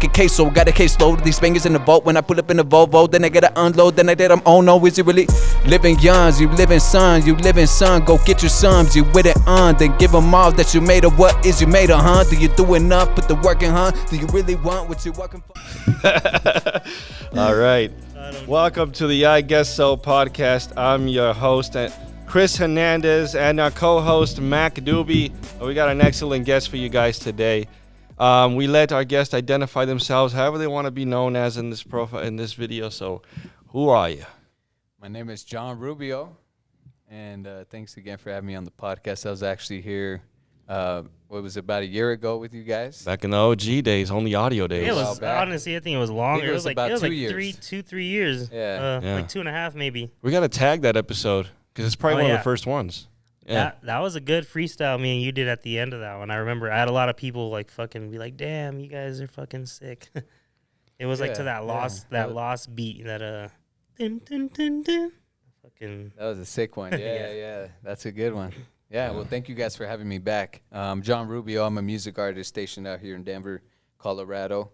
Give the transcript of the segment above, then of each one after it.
a queso. Got a caseload of these fingers in the vault. When I pull up in the Volvo, then I gotta unload. Then I did, oh no, is it really? Living youngs, you living sons, you living son. Go get your sons, you with it on. Then give them all that you made of. What is you made of, huh? Do you do enough? Put the work in, huh? Do you really want what you're working for? All right. Welcome to the IGS So podcast. I'm your host, Chris Hernandez, and our co-host, Mac Doobie. We got an excellent guest for you guys today. We let our guests identify themselves however they want to be known as in this profile, in this video. So, who are you? My name is John Rubio, and thanks again for having me on the podcast. I was actually here, what was it, about a year ago with you guys? Back in the OG days, only audio days. Yeah, it was, honestly, I think it was longer. It was like about 2 years. 3 years. Yeah. Like 2.5 maybe. We got to tag that episode because it's probably one of the first ones. Yeah. That was a good freestyle me and you did at the end of that one. I remember I had a lot of people like fucking be like, damn, you guys are fucking sick. It was like to that lost beat, that dun, dun, dun, dun. Fucking That was a sick one. Yeah. That's a good one. Yeah, well, thank you guys for having me back. John Rubio, I'm a music artist stationed out here in Denver, Colorado.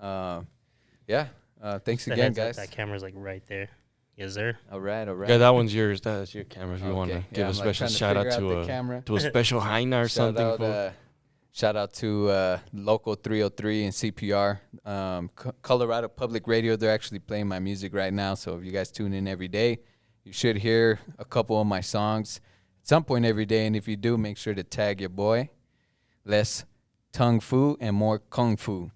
Thanks again, guys. That camera's like right there. Yes, sir. All right. Yeah, that one's yours. That's your camera if you want to give a special shout out to a special Heiner or something. Shout out to Local 303 and CPR. Colorado Public Radio, they're actually playing my music right now. So if you guys tune in every day, you should hear a couple of my songs at some point every day. And if you do, make sure to tag your boy. Less Tung Fu and more Kung Fu.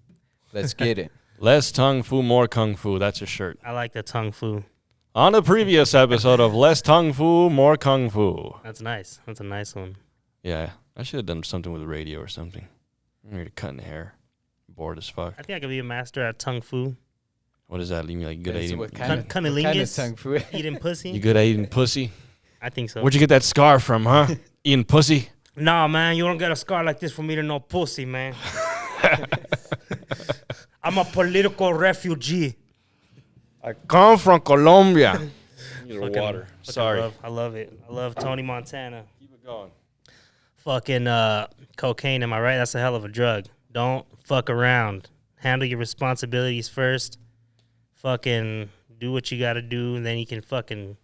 Let's get it. Less Tung Fu, more Kung Fu. That's your shirt. I like the Tung Fu. On the previous episode of Less Tung Fu, More Kung Fu. That's nice. That's a nice one. Yeah, I should have done something with the radio or something. I'm ready to cut in the hair. Bored as fuck. I think I could be a master at Tung Fu. What does that leave me like good at eating? Cunnilingus? Tung Fu? Eating pussy? You good at eating pussy? I think so. Where'd you get that scar from, huh? Eating pussy? Nah, man, you don't get a scar like this for me to know pussy, man. I'm a political refugee. I come from Colombia. Need Fucking water. Sorry. I love it. I love Tony Montana. Keep it going. Fucking cocaine, am I right? That's a hell of a drug. Don't fuck around. Handle your responsibilities first. Fucking do what you gotta do, and then you can fucking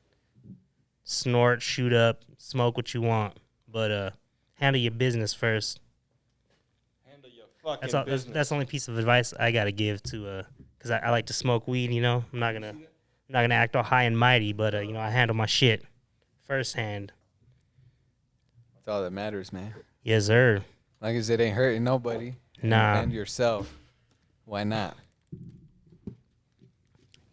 snort, shoot up, smoke what you want. But handle your business first. Handle your fucking business. That's the only piece of advice I gotta give to because I like to smoke weed. You know, I'm not gonna act all high and mighty, but I handle my shit firsthand. That's all that matters, man. Yes, sir. As long as it ain't hurting nobody. Nah. And yourself. Why not?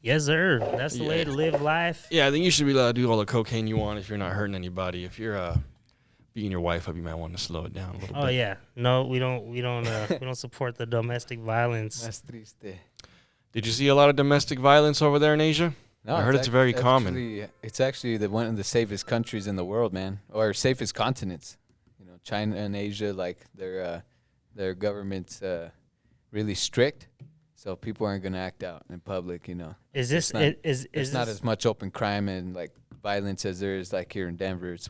Yes, sir. That's the way to live life. Yeah, I think you should be allowed to do all the cocaine you want if you're not hurting anybody. If you're beating your wife up, you might want to slow it down a little bit. Oh yeah, no, we don't we don't support the domestic violence. That's triste. Did you see a lot of domestic violence over there in Asia? No, I heard it's very common. It's actually one of the safest countries in the world, man, or safest continents. You know, China and Asia, like their government's really strict, so people aren't gonna act out in public. You know, Is not this as much open crime and like violence as there is like here in Denver. It's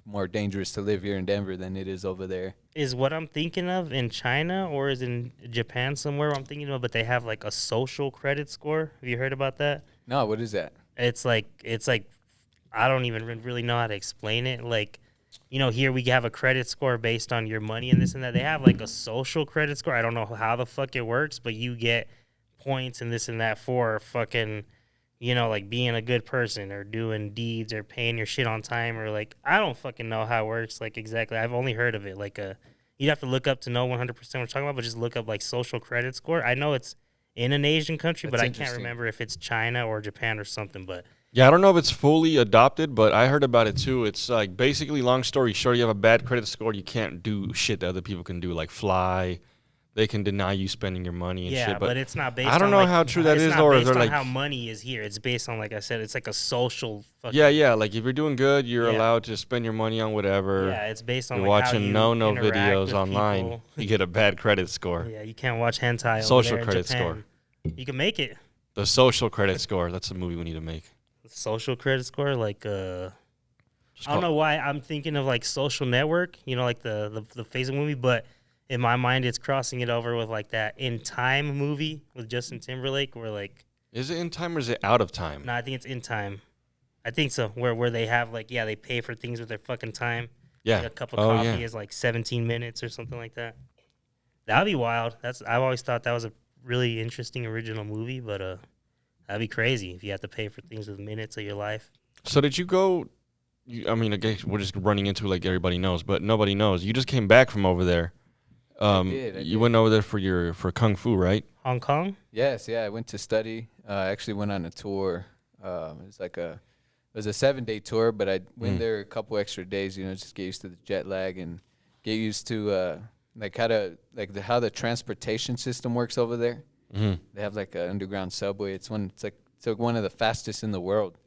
more dangerous to live here in Denver than it is over there. is what I'm thinking of in China, or is in Japan somewhere I'm thinking of? But they have like a social credit score. Have you heard about that? No, what is that? It's like I don't even really know how to explain it. Like, here we have a credit score based on your money and this and that. They have like a social credit score. I don't know how the fuck it works, but you get points and this and that for fucking, like being a good person or doing deeds or paying your shit on time, or like, I don't fucking know how it works. Like exactly. I've only heard of it. Like you'd have to look up to know 100% what we're talking about, but just look up like social credit score. I know it's in an Asian country, but I can't remember if it's China or Japan or something. But yeah, I don't know if it's fully adopted, but I heard about it too. It's like basically, long story short, you have a bad credit score, you can't do shit that other people can do, like fly. They can deny you spending your money and shit. But it's not based on, I don't know how true that is, or based they're on like how money is here. It's based on, like I said, it's like a social fucking. Yeah, like if you're doing good, you're allowed to spend your money on whatever. Yeah, it's based on you're like watching how you no interact videos with online. people. You get a bad credit score. Yeah, you can't watch hentai. Social over there credit in Japan. score. You can make it. The social credit score. That's a movie we need to make. Social credit score, like I don't know why I'm thinking of like Social Network, like the Facebook movie, but in my mind, it's crossing it over with like that In Time movie with Justin Timberlake, where like, Is it in time or is it out of time? no, I think it's In Time. I think so. Where they have like, yeah, they pay for things with their fucking time. Yeah. Like a cup of Oh, coffee yeah. is like 17 minutes or something like that. That'd be wild. I've always thought that was a really interesting original movie, but that'd be crazy if you have to pay for things with minutes of your life. So did you go? I mean, I guess we're just running into like everybody knows, but nobody knows. You just came back from over there. I You did. went over there for kung fu, right? Hong Kong? Yes, yeah. I went to study. I actually went on a tour. It was a 7-day tour, but I went there a couple extra days. Just get used to the jet lag and get used to how the transportation system works over there. Mm-hmm. They have like an underground subway. It's like one of the fastest in the world.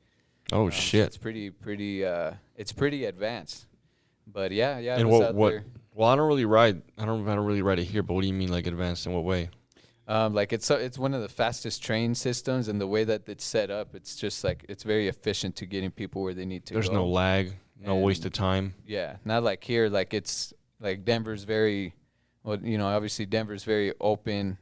Oh So shit! it's pretty advanced. But yeah. I And was out what? there. Well, I don't really ride it here. But what do you mean, like advanced in what way? Like it's one of the fastest train systems, and the way that it's set up, it's just like it's very efficient to getting people where they need to There's go. no lag, no And waste of time. Yeah, not like here. Like it's like Denver's very, well, obviously Denver's very open,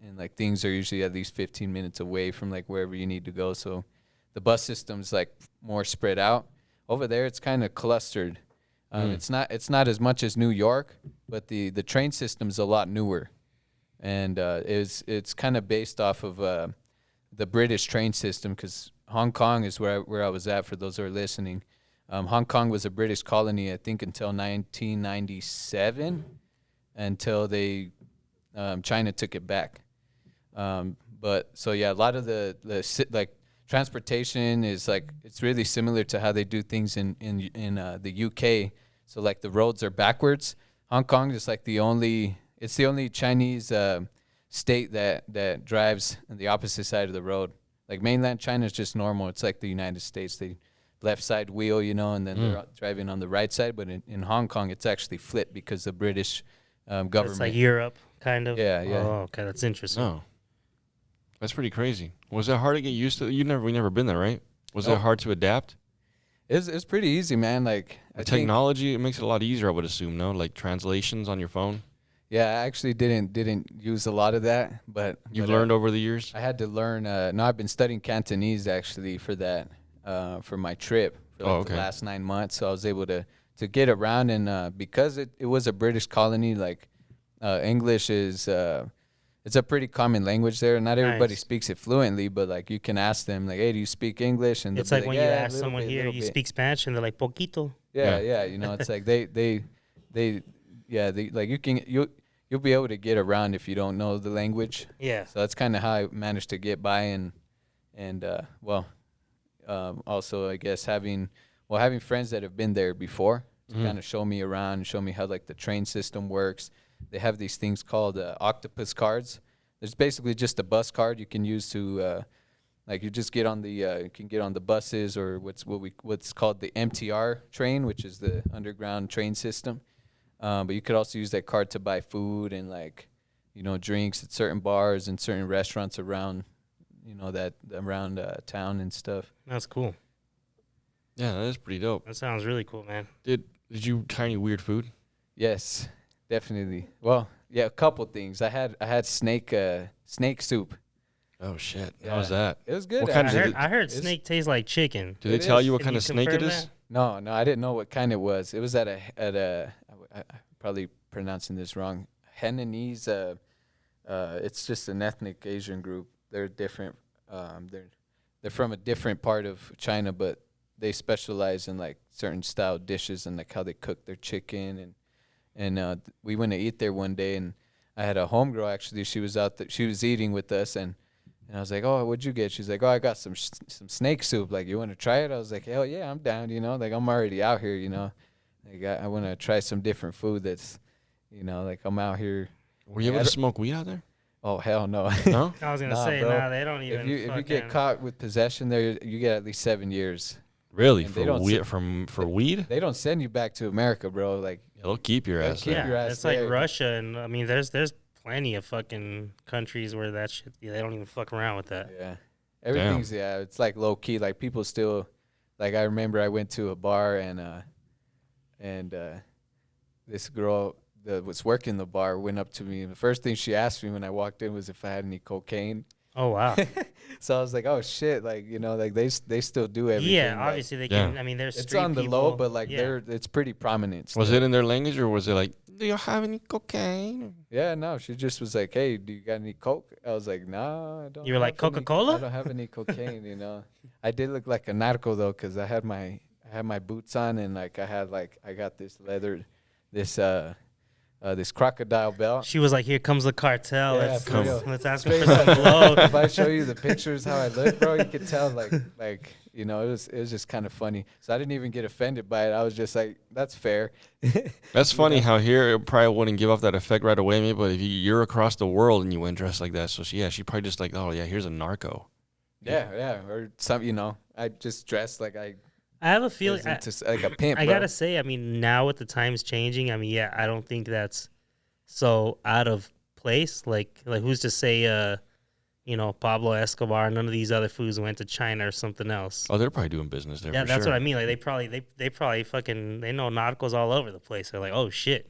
and like things are usually at least 15 minutes away from like wherever you need to go. So the bus system's like more spread out. Over there, it's kind of clustered. It's not as much as New York, but the train system's a lot newer, and it's kind of based off of the British train system, because Hong Kong is where I was at. For those who are listening, Hong Kong was a British colony, I think, until 1997, until China took it back. But so yeah, a lot of the like transportation is like, it's really similar to how they do things in the UK. So like the roads are backwards. Hong Kong is like the only Chinese state that drives on the opposite side of the road. Like mainland China is just normal. It's like the United States. They left side wheel, and then they're driving on the right side. But in Hong Kong, it's actually flipped because the British government. It's like Europe, kind of. Yeah. Oh, okay, that's interesting. No, that's pretty crazy. Was it hard to get used to? We never been there, right? Was it Nope. hard to adapt? It's pretty easy, man. Like The technology, it makes it a lot easier, I would assume. No, like translations on your phone. Yeah, I actually didn't use a lot of that, but You've learned over the years. I had to learn. No, I've been studying Cantonese actually for that, for my trip for like the last 9 months. So I was able to get around, and because it was a British colony, like English is it's a pretty common language there. Not everybody Nice. speaks it fluently, but like you can ask them like, "Hey, do you speak English?" And It's they'll like be when you "Yeah, a ask little someone bit, here, little you bit." speak Spanish, and they're like, poquito. Yeah. It's like they like you'll be able to get around if you don't know the language. Yeah. So that's kind of how I managed to get by, and also I guess having friends that have been there before to kind of show me around and show me how like the train system works. They have these things called octopus cards. There's basically just a bus card you can use to like you just get on the you can get on the buses, or what's called the MTR train, which is the underground train system. But you could also use that card to buy food and like drinks at certain bars and certain restaurants around around town and stuff. That's cool. Yeah, that is pretty dope. That sounds really cool, man. Did you try any weird food? Yes, definitely. Well, yeah, a couple things. I had snake soup. Oh shit! Yeah. How was that? It was good. What kind actually. of- I heard It's- snake tastes like chicken. Did they It tell is. you what Can kind you of snake it confirm is? that? No, I didn't know what kind it was. It was at a I'm probably pronouncing this wrong. Hainanese. It's just an ethnic Asian group. They're different. They're from a different part of China, but they specialize in like certain style dishes and like how they cook their chicken. And we went to eat there one day, and I had a homegirl actually. She was out there. She was eating with us, and I was like, "Oh, what'd you get?" She's like, "Oh, I got some snake soup. Like, you want to try it?" I was like, "Hell yeah, I'm down." Like I'm already out here. Like I want to try some different food. That's, like I'm out here. Were you able to smoke weed out there? Oh hell no. No. I was gonna Nah, say, bro. they don't even. If you get fucking- caught with possession there, you get at least 7 years. Really? And they For don't weed? sit- For weed? They don't send you back to America, bro. Like It'll keep your They'll ass keep there. your Yeah, ass it's like there. Russia, and I mean, there's plenty of fucking countries where that shit, they don't even fuck around with that. yeah, everything's it's like low key. Like people still, like I remember I went to a bar and this girl was working the bar went up to me. The first thing she asked me when I walked in was if I had any cocaine. Oh wow. So I was like, oh shit, like like they still do everything. Yeah, like, obviously they can. I mean, there's it's street on the people. low, but like it's pretty prominent. Was still. it in their language or was it like, do you have any cocaine? Yeah, no, she just was like, hey, do you got any coke? I was like, nah, I don't. You were like, have any- Coca-Cola? I don't have any cocaine. I did look like a narco though, cause I had my boots on and like I got this leather, this crocodile belt. She was like, "Here comes the cartel. Yeah, let's for real. let's ask her for some blow." If I show you the pictures how I look, bro, you could tell like it was just kind of funny. So I didn't even get offended by it. I was just like, that's fair. That's funny how here it probably wouldn't give off that effect right away, maybe, but if you're across the world and you went dressed like that, so she probably just like, oh yeah, here's a narco. Yeah, or some, I just dressed like I have a feeling, was like a pimp. I bro. gotta say, I mean, now with the times changing, I mean, yeah, I don't think that's so out of place. Like who's to say, Pablo Escobar and none of these other fools went to China or something else. Oh, they're probably doing business there. Yeah, for that's sure. what I mean. Like they probably fucking they know narcos all over the place. They're like, oh shit,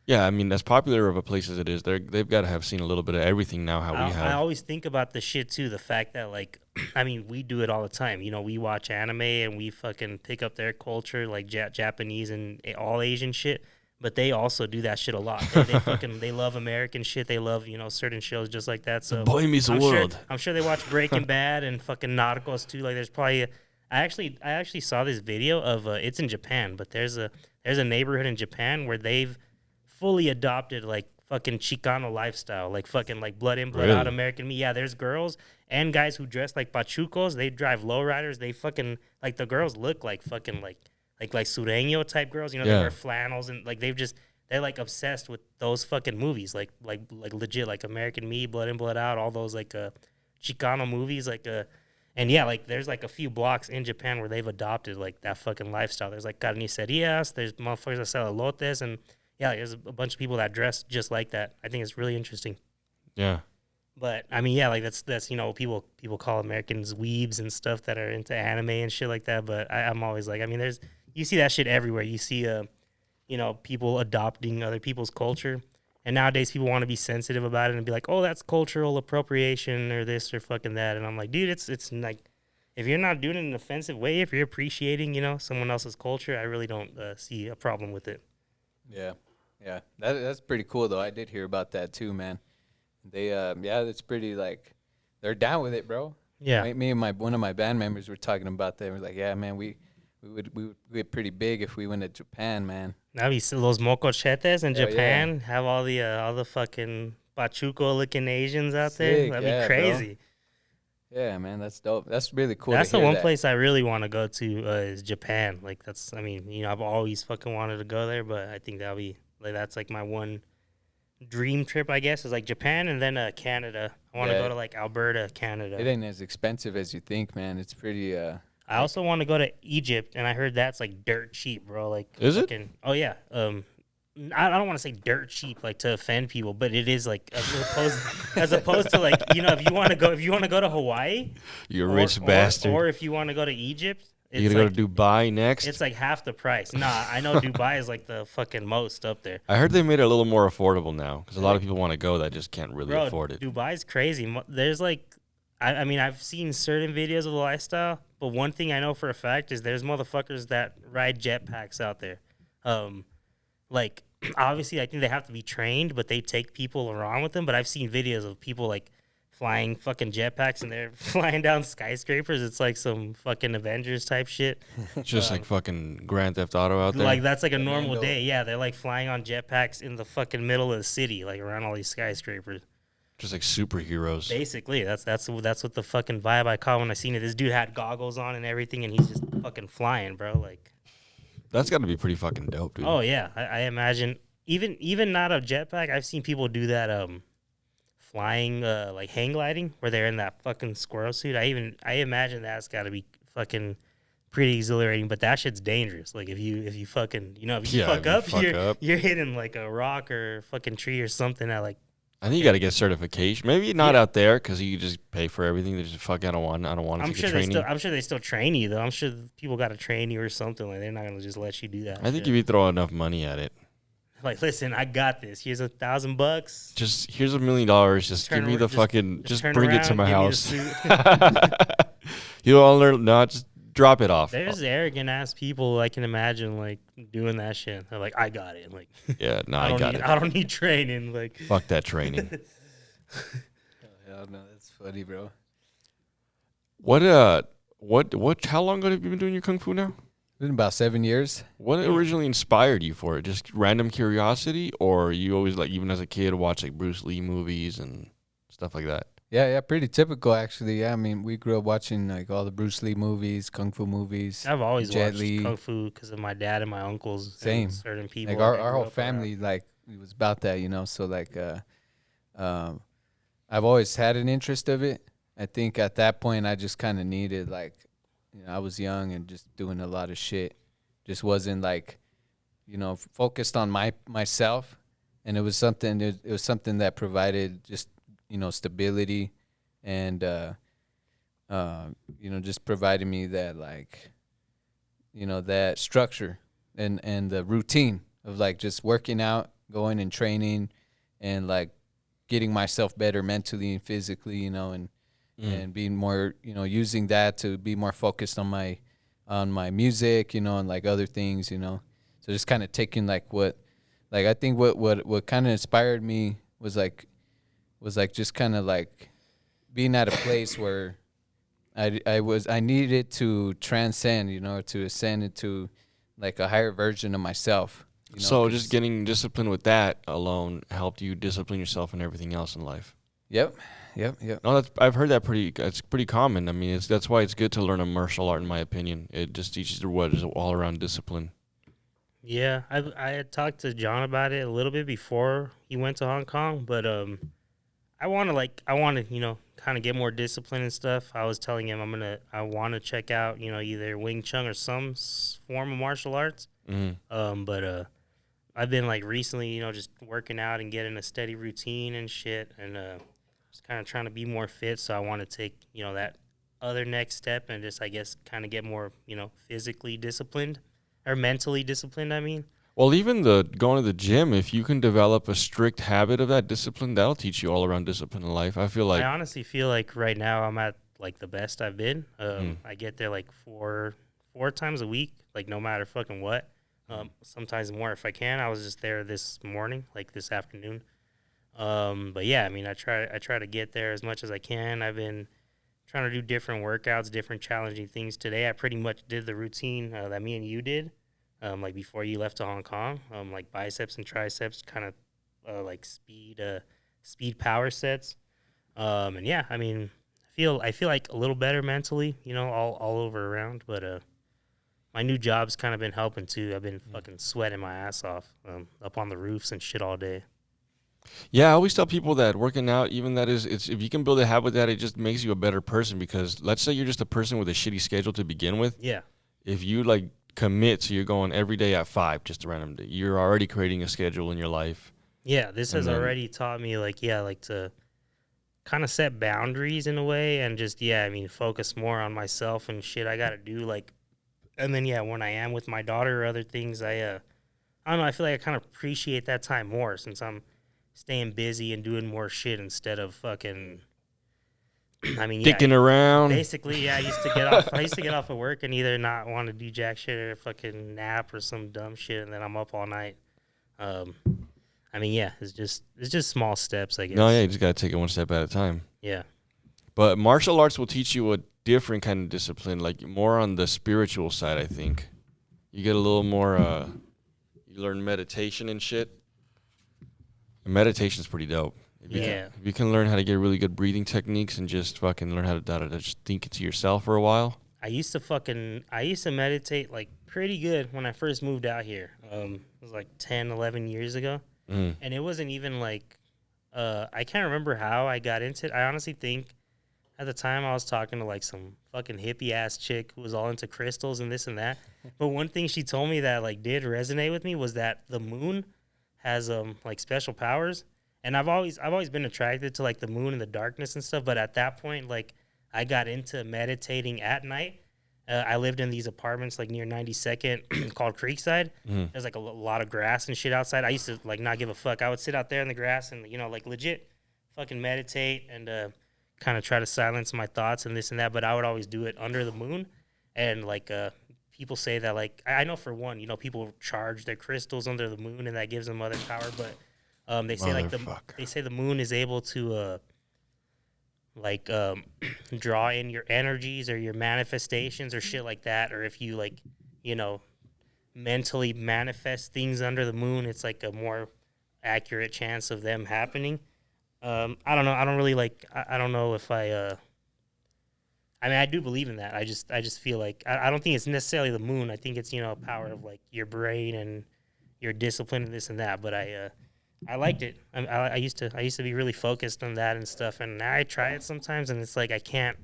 Yeah, I mean, as popular of a place as it is, they've got to have seen a little bit of everything now. How we have. I always think about the shit too. The fact that like, I mean, we do it all the time. We watch anime and we fucking pick up their culture, like Japanese and all Asian shit. But they also do that shit a lot. They fucking they love American shit. They love certain shows just like that. So Boy Meets the World. I'm sure they watch Breaking Bad and fucking Narcos too. Like there's probably I actually saw this video of it's in Japan, but there's a neighborhood in Japan where they've fully adopted like fucking Chicano lifestyle, like fucking like blood in, blood out American me. Yeah, there's girls and guys who dress like pachucos. They drive lowriders. They fucking like the girls look like fucking like sureño type girls. They wear flannels and like they're like obsessed with those fucking movies, like legit like American Me, Blood in, Blood Out, all those like Chicano movies, and yeah, like there's like a few blocks in Japan where they've adopted like that fucking lifestyle. There's like carnicerias, there's motherfuckers that sell elotes, and yeah, there's a bunch of people that dress just like that. I think it's really interesting. Yeah. But I mean, yeah, like that's people call Americans weebs and stuff that are into anime and shit like that. But I'm always like, I mean, you see that shit everywhere. You see, people adopting other people's culture, and nowadays people want to be sensitive about it and be like, oh, that's cultural appropriation or this or fucking that. And I'm like, dude, it's like, if you're not doing it in an offensive way, if you're appreciating, someone else's culture, I really don't see a problem with it. Yeah, that's pretty cool though. I did hear about that too, man. They it's pretty like they're down with it, bro. Yeah, me and one of my band members were talking about that. We're like, yeah, man, we would get pretty big if we went to Japan, man. Now you see those mocochetes in Japan have all the fucking pachuco looking Asians out there. That'd be crazy. Bro. Yeah, man, that's dope. That's really cool. That's the one place I really want to go to is Japan. Like I've always fucking wanted to go there, but I think that's like my one dream trip, I guess, is like Japan and then Canada. I want to go to like Alberta, Canada. It ain't as expensive as you think, man. It's pretty. I also want to go to Egypt, and I heard that's like dirt cheap, bro. Like, is it? Oh yeah. I don't want to say dirt cheap, like to offend people, but it is like as opposed to like if you want to go to Hawaii, you're a rich bastard, or if you want to go to Egypt. You're going to go to Dubai next? It's like half the price. Nah, I know Dubai is like the fucking most up there. I heard they made it a little more affordable now because a lot of people want to go that just can't really afford it. Dubai's crazy. There's like, I mean, I've seen certain videos of the lifestyle, but one thing I know for a fact is there's motherfuckers that ride jetpacks out there. Like, obviously, I think they have to be trained, but they take people around with them. But I've seen videos of people like flying fucking jetpacks and they're flying down skyscrapers. It's like some fucking Avengers type shit. Just like fucking Grand Theft Auto out there. Like that's like a normal day. Yeah, they're like flying on jetpacks in the fucking middle of the city, like around all these skyscrapers. Just like superheroes. Basically, that's what the fucking vibe I caught when I seen it. This dude had goggles on and everything, and he's just fucking flying, bro. Like that's got to be pretty fucking dope, dude. Oh yeah, I imagine even not a jetpack. I've seen people do that. Flying like hang gliding where they're in that fucking squirrel suit. I imagine that's got to be fucking pretty exhilarating, but that shit's dangerous. Like if you fucking if you fuck up, you're hitting like a rock or fucking tree or something that like. I think you got to get certification. Maybe not out there because you just pay for everything. They just fuck. I don't want to take a training. I'm sure they still train you though. I'm sure people got to train you or something. Like they're not gonna just let you do that. I think if you throw enough money at it. Like, listen, I got this. Here's $1,000. Just here's $1 million. Just give me the fucking. Just turn bring it to around, my give me the house. suit. You don't learn. No, just drop it off. There's arrogant ass people I can imagine like doing that shit. They're like, I got it. Like, Yeah, no, I don't got need, it. I don't need training. Like, Fuck that training. Hell no, that's funny, bro. What how long ago have you been doing your kung fu now? It's been about 7 years. What originally inspired you for it? Just random curiosity, or you always like even as a kid watch like Bruce Lee movies and stuff like that? Yeah, pretty typical actually. Yeah, I mean, we grew up watching like all the Bruce Lee movies, kung fu movies. I've always Jet watched Li. kung fu because of my dad and my uncles. Same. And certain people. Like I our grew whole up family, around. like it was about that, you know. So like, I've always had an interest of it. I think at that point I just kind of needed like, you know, I was young and just doing a lot of shit. Just wasn't like, you know, focused on myself, and it was something that provided just, you know, stability, and you know, just provided me that like, you know, that structure and the routine of like just working out, going and training, and like getting myself better mentally and physically, you know, and being more, you know, using that to be more focused on my music, you know, and like other things, you know. So just kind of taking like I think what kind of inspired me was like just kind of like being at a place where I needed to transcend, you know, to ascend into like a higher version of myself. You know, So just getting disciplined with that alone helped you discipline yourself and everything else in life. Yep. No, I've heard that it's pretty common. I mean, that's why it's good to learn a martial art, in my opinion. It just teaches you what is all around discipline. Yeah, I had talked to John about it a little bit before he went to Hong Kong, but I want to you know, kind of get more discipline and stuff. I was telling him I want to check out, you know, either Wing Chun or some form of martial arts. But I've been like recently, you know, just working out and getting a steady routine and shit, and just kind of trying to be more fit. So I want to take, you know, that other next step and just, I guess, kind of get more, you know, physically disciplined or mentally disciplined. I mean, Well, even the going to the gym, if you can develop a strict habit of that discipline, that'll teach you all around discipline in life. I feel like I honestly feel like right now I'm at like the best I've been. I get there like four times a week, like no matter fucking what. Sometimes more if I can. I was just there this morning, like this afternoon. But yeah, I mean, I try to get there as much as I can. I've been trying to do different workouts, different challenging things. Today, I pretty much did the routine that me and you did, like before you left to Hong Kong, like biceps and triceps, kind of like speed power sets. And yeah, I mean, I feel like a little better mentally, you know, all over around. But my new job's kind of been helping too. I've been fucking sweating my ass off, up on the roofs and shit all day. Yeah, I always tell people that working out, even it's if you can build a habit that it just makes you a better person. Because let's say you're just a person with a shitty schedule to begin with. Yeah. If you like commit to you're going every day at 5, just a random day, you're already creating a schedule in your life. Yeah, this has then- already taught me like to kind of set boundaries in a way and just I mean focus more on myself and shit I got to do like, and then when I am with my daughter or other things I don't know, I feel like I kind of appreciate that time more since I'm staying busy and doing more shit instead of fucking I mean Dicking around. basically I used to get off of work and either not want to do jack shit or fucking nap or some dumb shit and then I'm up all night. I mean, yeah, it's just small steps, I guess. No, yeah, you just gotta take it one step at a time. Yeah. But martial arts will teach you a different kind of discipline, like more on the spiritual side, I think. You get a little more, you learn meditation and shit. And meditation's pretty dope. If you can learn how to get really good breathing techniques and just fucking learn how to just think to yourself for a while. I used to meditate like pretty good when I first moved out here. It was like 10, 11 years ago. And it wasn't even like, I can't remember how I got into it. I honestly think at the time I was talking to like some fucking hippie ass chick who was all into crystals and this and that. But one thing she told me that like did resonate with me was that the moon has like special powers. And I've always been attracted to like the moon and the darkness and stuff. But at that point, like I got into meditating at night. I lived in these apartments like near 92nd called Creekside. There's like a lot of grass and shit outside. I used to like not give a fuck. I would sit out there in the grass and like legit fucking meditate and kind of try to silence my thoughts and this and that. But I would always do it under the moon. And like people say that like I know for one, people charge their crystals under the moon and that gives them other power. But they say the moon is able to draw in your energies or your manifestations or shit like that, or if you mentally manifest things under the moon, it's like a more accurate chance of them happening. I don't know. I don't really I don't know if I mean, I do believe in that. I just feel like I don't think it's necessarily the moon. I think it's a power of like your brain and your discipline and this and that. But I liked it. I used to be really focused on that and stuff, and now I try it sometimes, and it's like I can't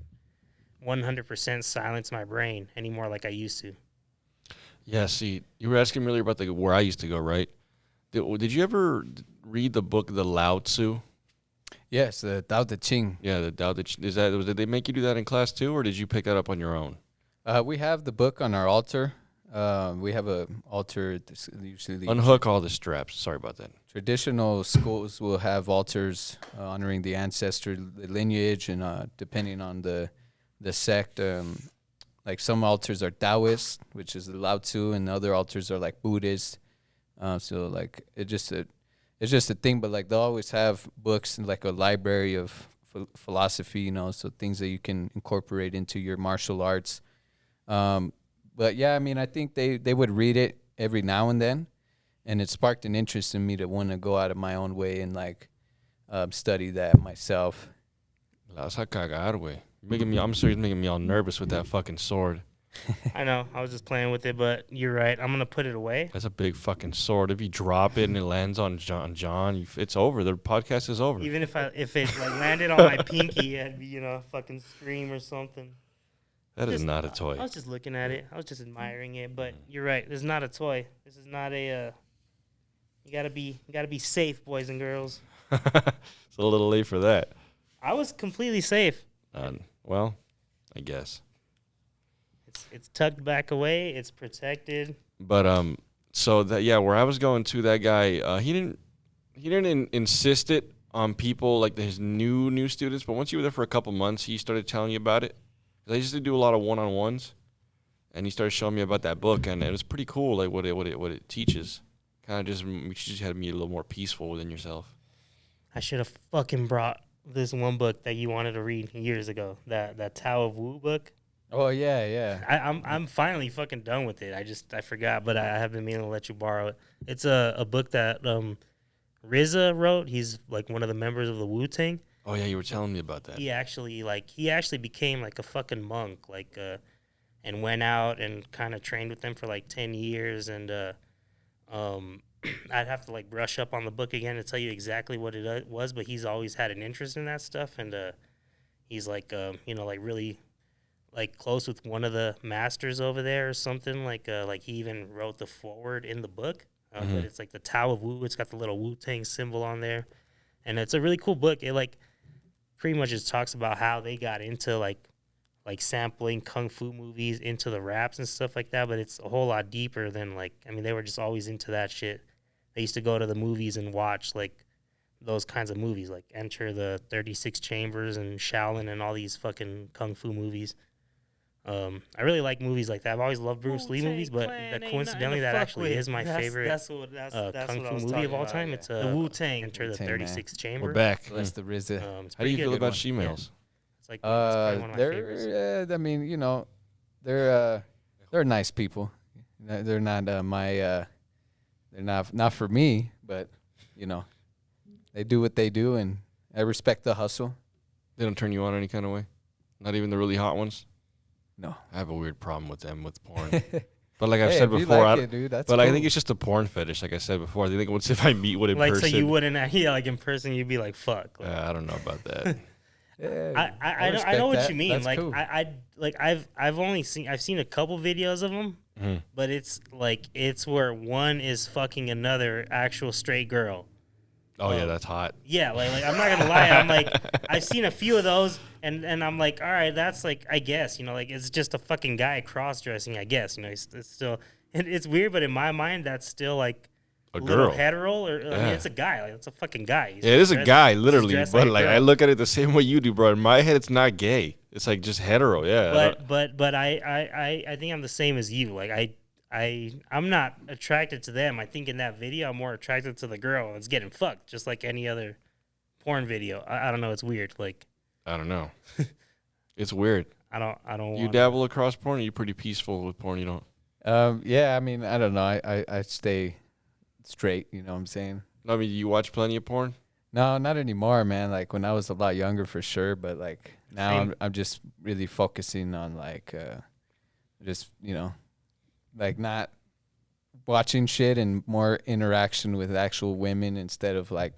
100% silence my brain anymore like I used to. Yeah, see, you were asking me earlier about where I used to go, right? Did you ever read the book The Lao Tzu? Yes, the Tao Te Ching. Yeah, the Tao Te Ching. Did they make you do that in class too, or did you pick that up on your own? We have the book on our altar. We have a altar. Usually, Unhook all the straps. Sorry about that. Traditional schools will have altars honoring the ancestor, the lineage, and depending on the sect. Like some altars are Taoist, which is the Lao Tzu, and other altars are like Buddhist. So like it's just a thing. But like they'll always have books and like a library of philosophy, so things that you can incorporate into your martial arts. But yeah, I mean, I think they would read it every now and then, and it sparked an interest in me to want to go out of my own way and like study that myself. La vas a cagar, güey. I'm sorry, you're making me all nervous with that fucking sword. I know. I was just playing with it, but you're right. I'm gonna put it away. That's a big fucking sword. If you drop it and it lands on John, it's over. The podcast is over. Even if it like landed on my pinky, I'd be fucking scream or something. That is not a toy. I was just looking at it. I was just admiring it. But you're right. This is not a toy. This is not a. You gotta be safe, boys and girls. It's a little late for that. I was completely safe. Well, I guess. It's tucked back away. It's protected. But so that where I was going to, that guy, he didn't insist it on people like his new students. But once you were there for a couple months, he started telling you about it. I used to do a lot of one-on-ones, and he started showing me about that book, and it was pretty cool, like what it teaches. Kind of just had me a little more peaceful within yourself. I should have fucking brought this one book that you wanted to read years ago, that Tao of Wu book. Oh yeah. I'm finally fucking done with it. I forgot, but I have been meaning to let you borrow it. It's a book that RZA wrote. He's like one of the members of the Wu-Tang. Oh yeah, you were telling me about that. He actually became like a fucking monk, and went out and kind of trained with them for like 10 years. And I'd have to like brush up on the book again to tell you exactly what it was, but he's always had an interest in that stuff, and he's like like really like close with one of the masters over there or something. Like he even wrote the foreword in the book, but it's like the Tao of Wu. It's got the little Wu-Tang symbol on there, and it's a really cool book. It like pretty much just talks about how they got into like sampling kung fu movies into the raps and stuff like that, but it's a whole lot deeper than they were just always into that shit. They used to go to the movies and watch like those kinds of movies, like Enter the 36 Chambers and Shaolin and all these fucking kung fu movies. I really like movies like that. I've always loved Bruce Lee movies, but coincidentally that actually is my favorite kung fu movie of all time. It's the Wu-Tang, Enter the 36 Chamber. We're back. That's the RZA. How do you feel about she-males? It's like it's one of my favorites. I mean, they're nice people. They're not they're not for me, but they do what they do, and I respect the hustle. They don't turn you on any kind of way? Not even the really hot ones? No. I have a weird problem with them with porn. But like I've said before, I think it's just a porn fetish. Like I said before, I think once if I meet one in person, so you wouldn't, like in person, you'd be like, "Fuck." I don't know about that. I know what you mean. That's like cool. I've seen a couple videos of them, but it's where one is fucking another actual straight girl. Oh yeah, that's hot. Yeah, like I'm not gonna lie. I'm like, I've seen a few of those, and I'm like, all right, that's like, I guess, like it's just a fucking guy cross dressing. I guess, it's still, it's weird, but in my mind, that's still like A little girl. hetero, or I mean, Yeah. it's a guy. Like, it's a fucking guy. He's Yeah, it is a dressed- guy, he's literally. dressed But a like, girl. I look at it the same way you do, bro. In my head, it's not gay. It's like just hetero. Yeah. But I think I'm the same as you. Like I'm not attracted to them. I think in that video, I'm more attracted to the girl that's getting fucked, just like any other porn video. I don't know. It's weird. Like I don't know. It's weird. I don't. You wanna- dabble across porn. Or you pretty peaceful with porn. You don't. Yeah, I mean, I don't know. I stay straight. You know what I'm saying? I mean, you watch plenty of porn. No, not anymore, man. Like when I was a lot younger, for sure. But like now, Same. I'm just really focusing on like, just like not watching shit and more interaction with actual women instead of like,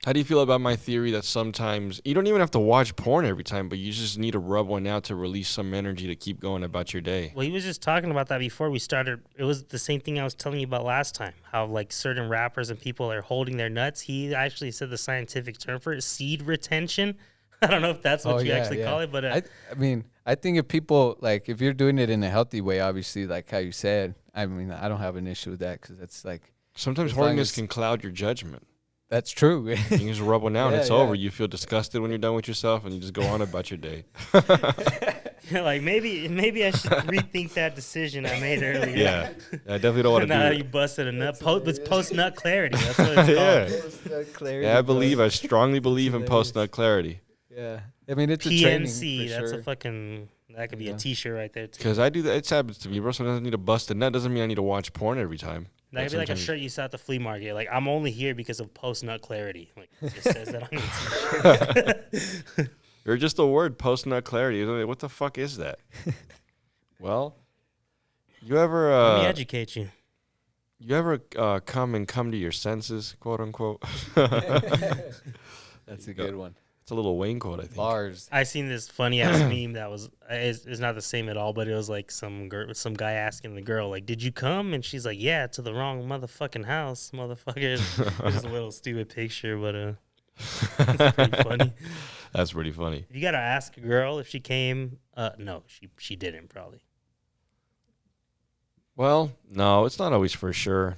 How do you feel about my theory that sometimes you don't even have to watch porn every time, but you just need to rub one out to release some energy to keep going about your day? Well, he was just talking about that before we started. It was the same thing I was telling you about last time. How like certain rappers and people are holding their nuts. He actually said the scientific term for it, seed retention. I don't know if that's what you actually call it, but I mean, I think if people like, if you're doing it in a healthy way, obviously, like how you said, I mean, I don't have an issue with that because it's like, Sometimes As long horniness as- can cloud your judgment. that's true. You can just rub one out and Yeah, it's yeah. over. You feel disgusted when you're done with yourself and you just go on about your day. like maybe I should rethink that decision I made earlier. Yeah. I definitely don't want to Now do you it. busted a nut. It's post nut clarity. That's what it's called. Yeah. I strongly believe in post nut clarity. Yeah. I mean, it's a training PNC. for That's sure. a fucking. That could be Yeah. a T-shirt right there too. Because I do that. It happens to me, bro. Sometimes I need to bust a nut. Doesn't mean I need to watch porn every time. That could be like a Sometimes- shirt you saw at the flea market. Like I'm only here because of post nut clarity. Like it just says that on your T-shirt. Or just the word post nut clarity. What the fuck is that? Well, you ever Let me educate you. come to your senses, quote unquote? That's a good one. It's a little Wayne quote, I think. Bars. I seen this funny ass meme that was is not the same at all, but it was like some guy asking the girl like, "Did you come?" And she's like, "Yeah, to the wrong motherfucking house, motherfucker." It's just a little stupid picture, but it's pretty funny. That's pretty funny. You gotta ask a girl if she came. No, she didn't probably. Well, no, it's not always for sure.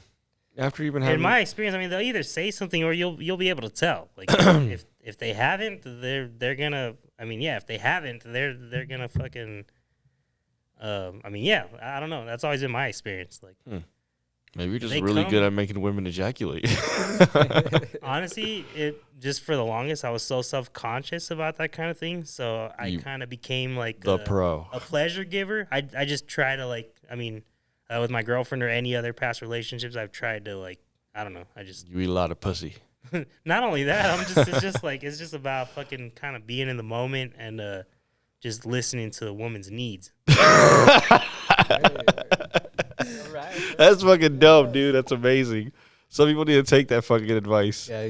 After you've been having In my experience, I mean, they'll either say something or you'll be able to tell. Like if they haven't, they're gonna. I mean, yeah, if they haven't, they're gonna fucking. I mean, yeah, I don't know. That's always been my experience. Like, maybe you're just they really come- good at making women ejaculate. honestly, it just for the longest, I was so self-conscious about that kind of thing. So I You- kind of became like The pro. a pleasure giver. I just try to like. I mean, with my girlfriend or any other past relationships, I've tried to like. I don't know. I just You eat a lot of pussy. not only that. It's just about fucking kind of being in the moment and just listening to the woman's needs. That's fucking dope, dude. That's amazing. Some people need to take that fucking advice. Yeah.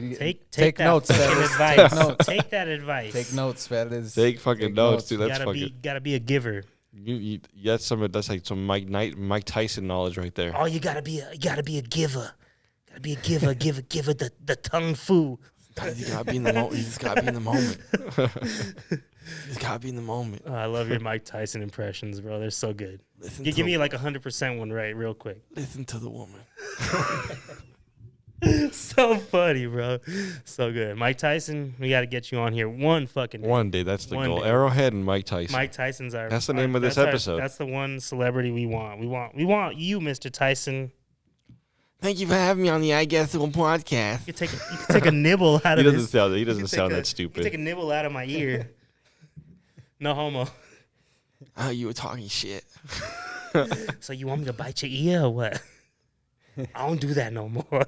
Take that notes, fucking fellas. advice. Take notes. Take that advice. Take notes, fellas. Take fucking notes, dude. That's fucking. Gotta be a giver. That's like some Mike Tyson knowledge right there. Oh, you gotta be a giver. Gotta be a giver. give it the tongue fu. You gotta be in the moment. You just gotta be in the moment. You just gotta be in the moment. Oh, I love your Mike Tyson impressions, bro. They're so good. Listen You to give me like 100% one right, real quick. listen to the woman. So funny, bro. So good. Mike Tyson, we got to get you on here one fucking day. One day, that's the One goal. day. Arrowhead and Mike Tyson. Mike Tyson's our. That's the name of this that's episode. That's the one celebrity we want. We want you, Mr. Tyson. Thank you for having me on the I Guess podcast. You can take a nibble out He of doesn't this. sound. He You doesn't can sound take that You can take a stupid. nibble out of my ear. No homo. Oh, you were talking shit. So you want me to bite your ear or what? I don't do that no more.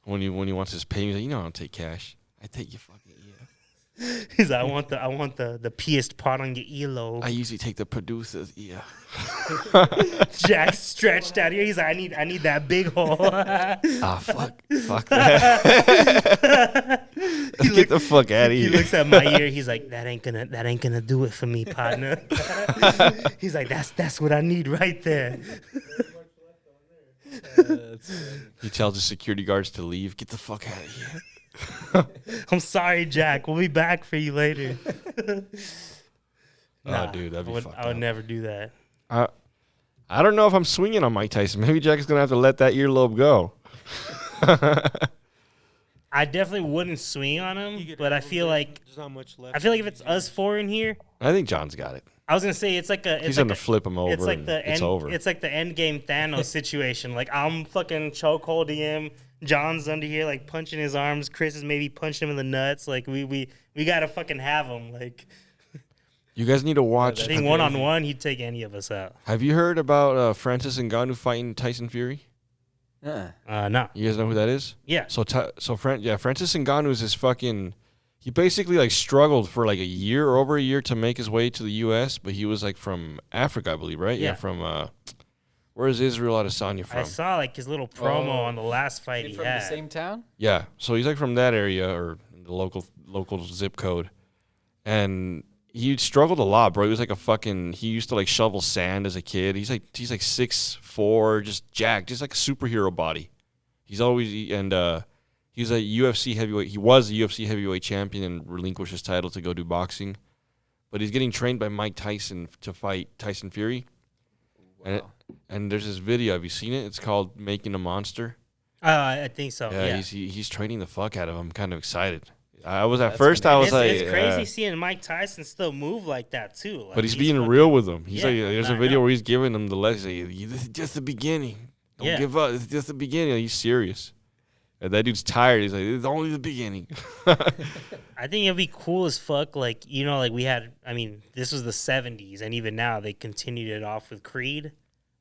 When he wants his pay, he's like, I don't take cash. I take your fucking ear. He's like, I want the pierced part on your earlobe. I usually take the producer's ear. Jack stretched out here. He's like, I need that big hole. Ah, fuck that. Let's get the fuck out of He here. looks at my ear. He's like, that ain't gonna do it for me, partner. He's like, that's what I need right there. He tells the security guards to leave. Get the fuck out of here. I'm sorry, Jack. We'll be back for you later. Oh, dude, that'd be I would fucked never do that. up. I don't know if I'm swinging on Mike Tyson. Maybe Jack's going to have to let that earlobe go. I definitely wouldn't swing on him, but I feel like there's not much left. I feel like if it's us four in here, I think John's got it. I was gonna say it's like a. It's He's like going to flip him over. It's like the it's end. over. It's like the end game Thanos situation. Like I'm fucking chokeholding him. John's under here like punching his arms. Chris is maybe punching him in the nuts. Like we gotta fucking have him. Like You guys need to watch. I think 1-on-1, he'd take any of us out. Have you heard about Francis Ngannou fighting Tyson Fury? No. You guys know who that is? Yeah. Francis Ngannou is this fucking. He basically like struggled for like a year or over a year to make his way to the U.S., but he was like from Africa, I believe, right? Yeah. From where is Israel Adesanya from? I saw like his little promo on the last fight he from had. the same town? Yeah, so he's like from that area or the local zip code, and he struggled a lot, bro. He was like he used to like shovel sand as a kid. He's like 6'4", just jacked, just like a superhero body. He's always he's a UFC heavyweight. He was a UFC heavyweight champion and relinquished his title to go do boxing, but he's getting trained by Mike Tyson to fight Tyson Fury. Wow. And there's this video. Have you seen it? It's called "Making a Monster." I think so. Yeah. He's training the fuck out of him. I'm kind of excited. I was at first. I was like, it's crazy seeing Mike Tyson still move like that too. Like, but he's being real with him. He's like, there's a video know. where he's giving him the lesson. This is just the beginning. Don't give up. It's just the beginning. He's serious. And that dude's tired. He's like, it's only the beginning. I think it'd be cool as fuck. Like, you know, like we had, I mean, this was the 70s, and even now they continued it off with Creed.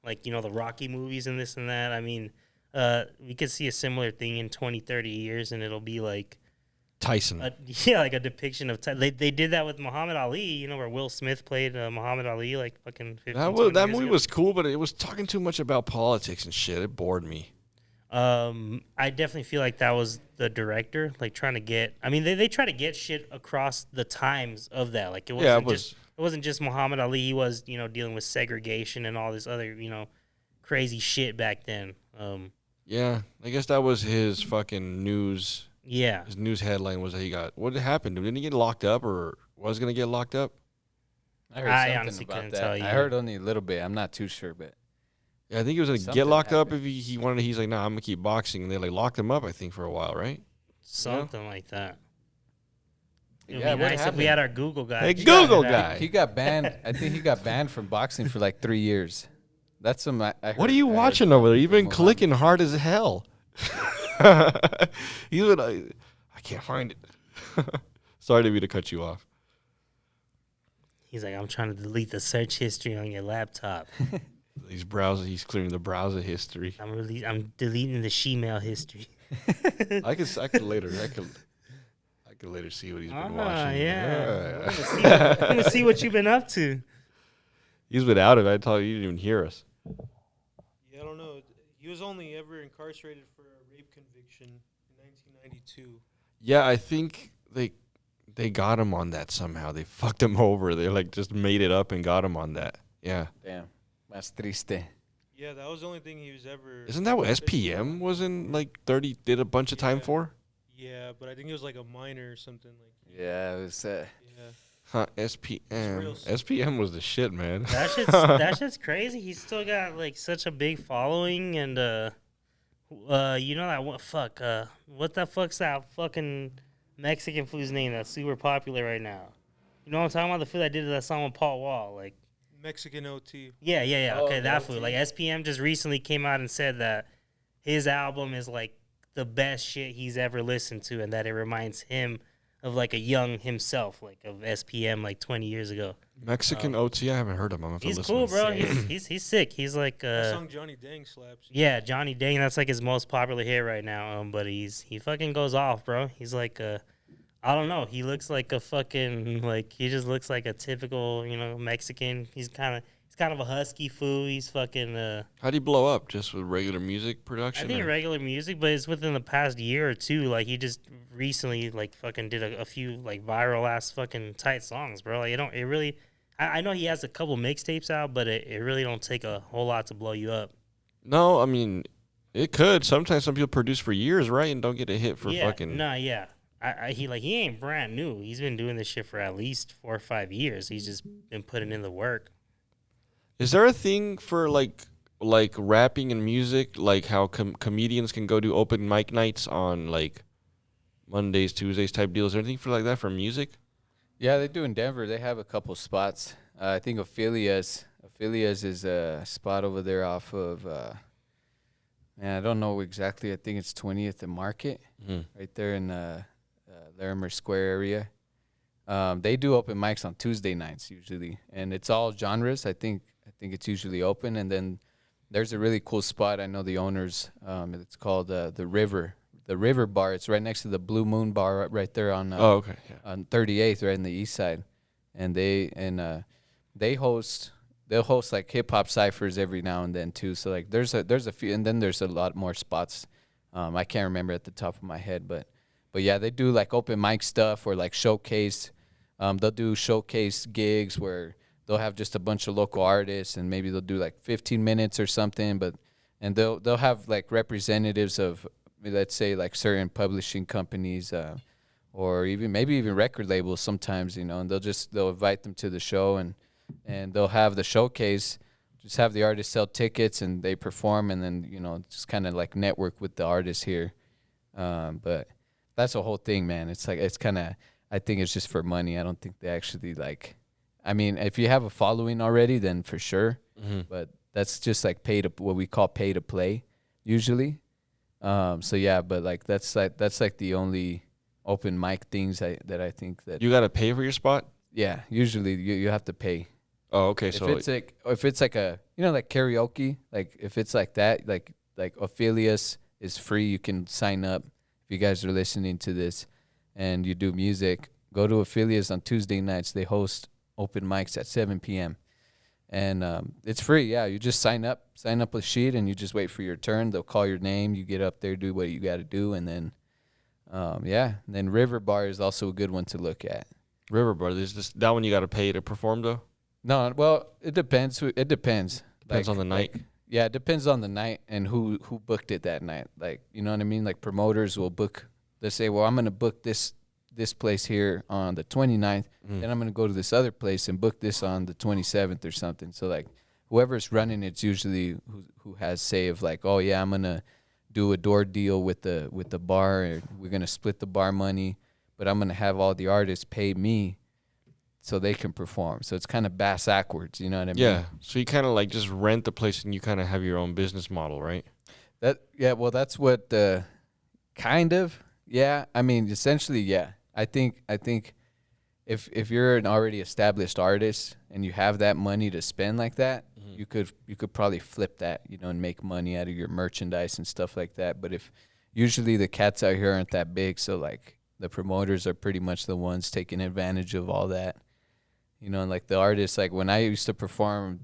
Like, you know, the Rocky movies and this and that. I mean, we could see a similar thing in 20, 30 years, and it'll be like Tyson. like a depiction of they did that with Muhammad Ali, you know, where Will Smith played Muhammad Ali like fucking 15, that 20 movie years was cool, but it was talking too much about politics and shit. It bored me. I definitely feel like that was the director, like trying to get. I mean, they try to get shit across the times of that. Like it wasn't just Muhammad Ali. He was, you know, dealing with segregation and all this other, you know, crazy shit back then. Yeah, I guess that was his fucking news. Yeah, his news headline was that what happened? Didn't he get locked up or was gonna get locked up? I heard something honestly about couldn't that. tell you. I heard only a little bit. I'm not too sure, but Yeah, I think he was gonna Something get locked up happened. if he wanted. He's like, nah, I'm gonna keep boxing, and they like locked him up. I think for a while, right? something like that. It would Yeah, be what nice if happened? we had our Google guy. Hey, check Google it out. guy. he got banned. I think he got banned from boxing for like 3 years. That's some. What are you watching over there? You've been clicking hard as hell. I can't find it. Sorry to be to cut you off. He's like, I'm trying to delete the search history on your laptop. He's clearing the browser history. I'm deleting the Gmail history. I could later see what he's been watching. Yeah. I'm gonna see what you've been up to. He's been out of it. I told you, you didn't even hear us. Yeah, I don't know. He was only ever incarcerated for a rape conviction in 1992. Yeah, I think they got him on that somehow. They fucked him over. They like just made it up and got him on that. Yeah. Damn. Más triste. Yeah, that was the only thing he was ever. Isn't that what SPM was in like 30? Did a bunch of time for? Yeah, but I think it was like a minor or something like. Yeah, it was. Yeah. Huh? SPM. SPM was the shit, man. That shit's crazy. He's still got like such a big following, and you know that what the fuck's that fucking Mexican food's name that's super popular right now? You know what I'm talking about? The food that did that song with Paul Wall, like. Mexican OT. Yeah. Oh, Okay, that OT. food. Like SPM just recently came out and said that his album is like the best shit he's ever listened to, and that it reminds him of like a young himself, like of SPM like 20 years ago. Mexican OT. I haven't heard of him. He's cool, bro. He's sick. He's like That song Johnny Dang slaps. yeah, Johnny Dang. That's like his most popular hit right now. But he fucking goes off, bro. He's like I don't know. He looks like a fucking he just looks like a typical, you know, Mexican. He's kind of a husky fool. He's fucking How'd he blow up? Just with regular music production? I think or- regular music, but it's within the past year or two. Like he just recently like fucking did a few like viral ass fucking tight songs, bro. Like I know he has a couple mixtapes out, but it really don't take a whole lot to blow you up. No, I mean, It could. Sometimes some people produce for years, right, and don't get a hit for fucking. Nah, yeah. He ain't brand new. He's been doing this shit for at least 4 or 5 years. He's just been putting in the work. Is there a thing for like rapping and music, like how comedians can go do open mic nights on like Mondays, Tuesdays type deals? Is there anything for like that for music? Yeah, they do in Denver. They have a couple spots. I think Ophelia's is a spot over there off of. Man, I don't know exactly. I think it's 20th and Market, right there in Larimer Square area. They do open mics on Tuesday nights usually, and it's all genres. I think it's usually open, and then there's a really cool spot. I know the owners. It's called the River Bar. It's right next to the Blue Moon Bar, right there on Okay. Yeah. on 38th, right in the east side, and they'll host like hip hop ciphers every now and then too. So like there's a few, and then there's a lot more spots. I can't remember at the top of my head, but yeah, they do like open mic stuff or like showcase. They'll do showcase gigs where they'll have just a bunch of local artists, and maybe they'll do like 15 minutes or something. And they'll have like representatives of, let's say, like certain publishing companies, or maybe even record labels sometimes, and they'll invite them to the show, and they'll have the showcase, just have the artists sell tickets and they perform, and then just kind of like network with the artists here. But that's the whole thing, man. It's like, it's kind of, I think it's just for money. I don't think they actually like, I mean, if you have a following already, then for sure. But that's just like what we call pay to play usually. So yeah, but like that's like the only open mic things that I think that You gotta pay for your spot. yeah, usually you have to pay. Oh, okay. So If it's like a like karaoke, like if it's like that, like Ophelia's is free, you can sign up. If you guys are listening to this and you do music, go to Ophelia's on Tuesday nights. They host open mics at 7 p.m. And it's free. Yeah, you just sign up a sheet, and you just wait for your turn. They'll call your name. You get up there, do what you got to do, and then and then River Bar is also a good one to look at. River Bar, there's this that one you gotta pay to perform though. No, well, it depends. It depends. Depends on the night. Yeah, it depends on the night and who booked it that night. Like, you know what I mean? Like promoters will book. They say, well, I'm gonna book this place here on the 29th, then I'm gonna go to this other place and book this on the 27th or something. So like, whoever's running it's usually who has say of like, oh yeah, I'm gonna do a door deal with the bar, or we're gonna split the bar money, but I'm gonna have all the artists pay me so they can perform. So it's kind of bass backwards, you know what I mean? Yeah. So you kind of like just rent the place and you kind of have your own business model, right? Well, that's what kind of. Yeah, I mean, essentially, yeah. I think if you're an already established artist and you have that money to spend like that, you could probably flip that, and make money out of your merchandise and stuff like that. But if usually the cats out here aren't that big, so like the promoters are pretty much the ones taking advantage of all that. And like the artists, like when I used to perform,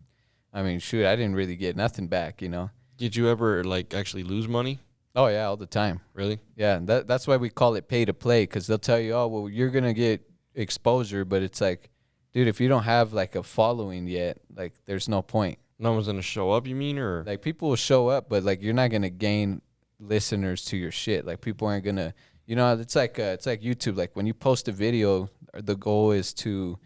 I mean, shoot, I didn't really get nothing back, Did you ever like actually lose money? Oh yeah, all the time. Really? Yeah, that's why we call it pay to play, because they'll tell you, oh well, you're gonna get exposure, but it's like, dude, if you don't have like a following yet, like there's no point. No one's gonna show up, you mean, or like people will show up, but like you're not gonna gain listeners to your shit. Like people aren't gonna, it's like YouTube. Like when you post a video, the goal is to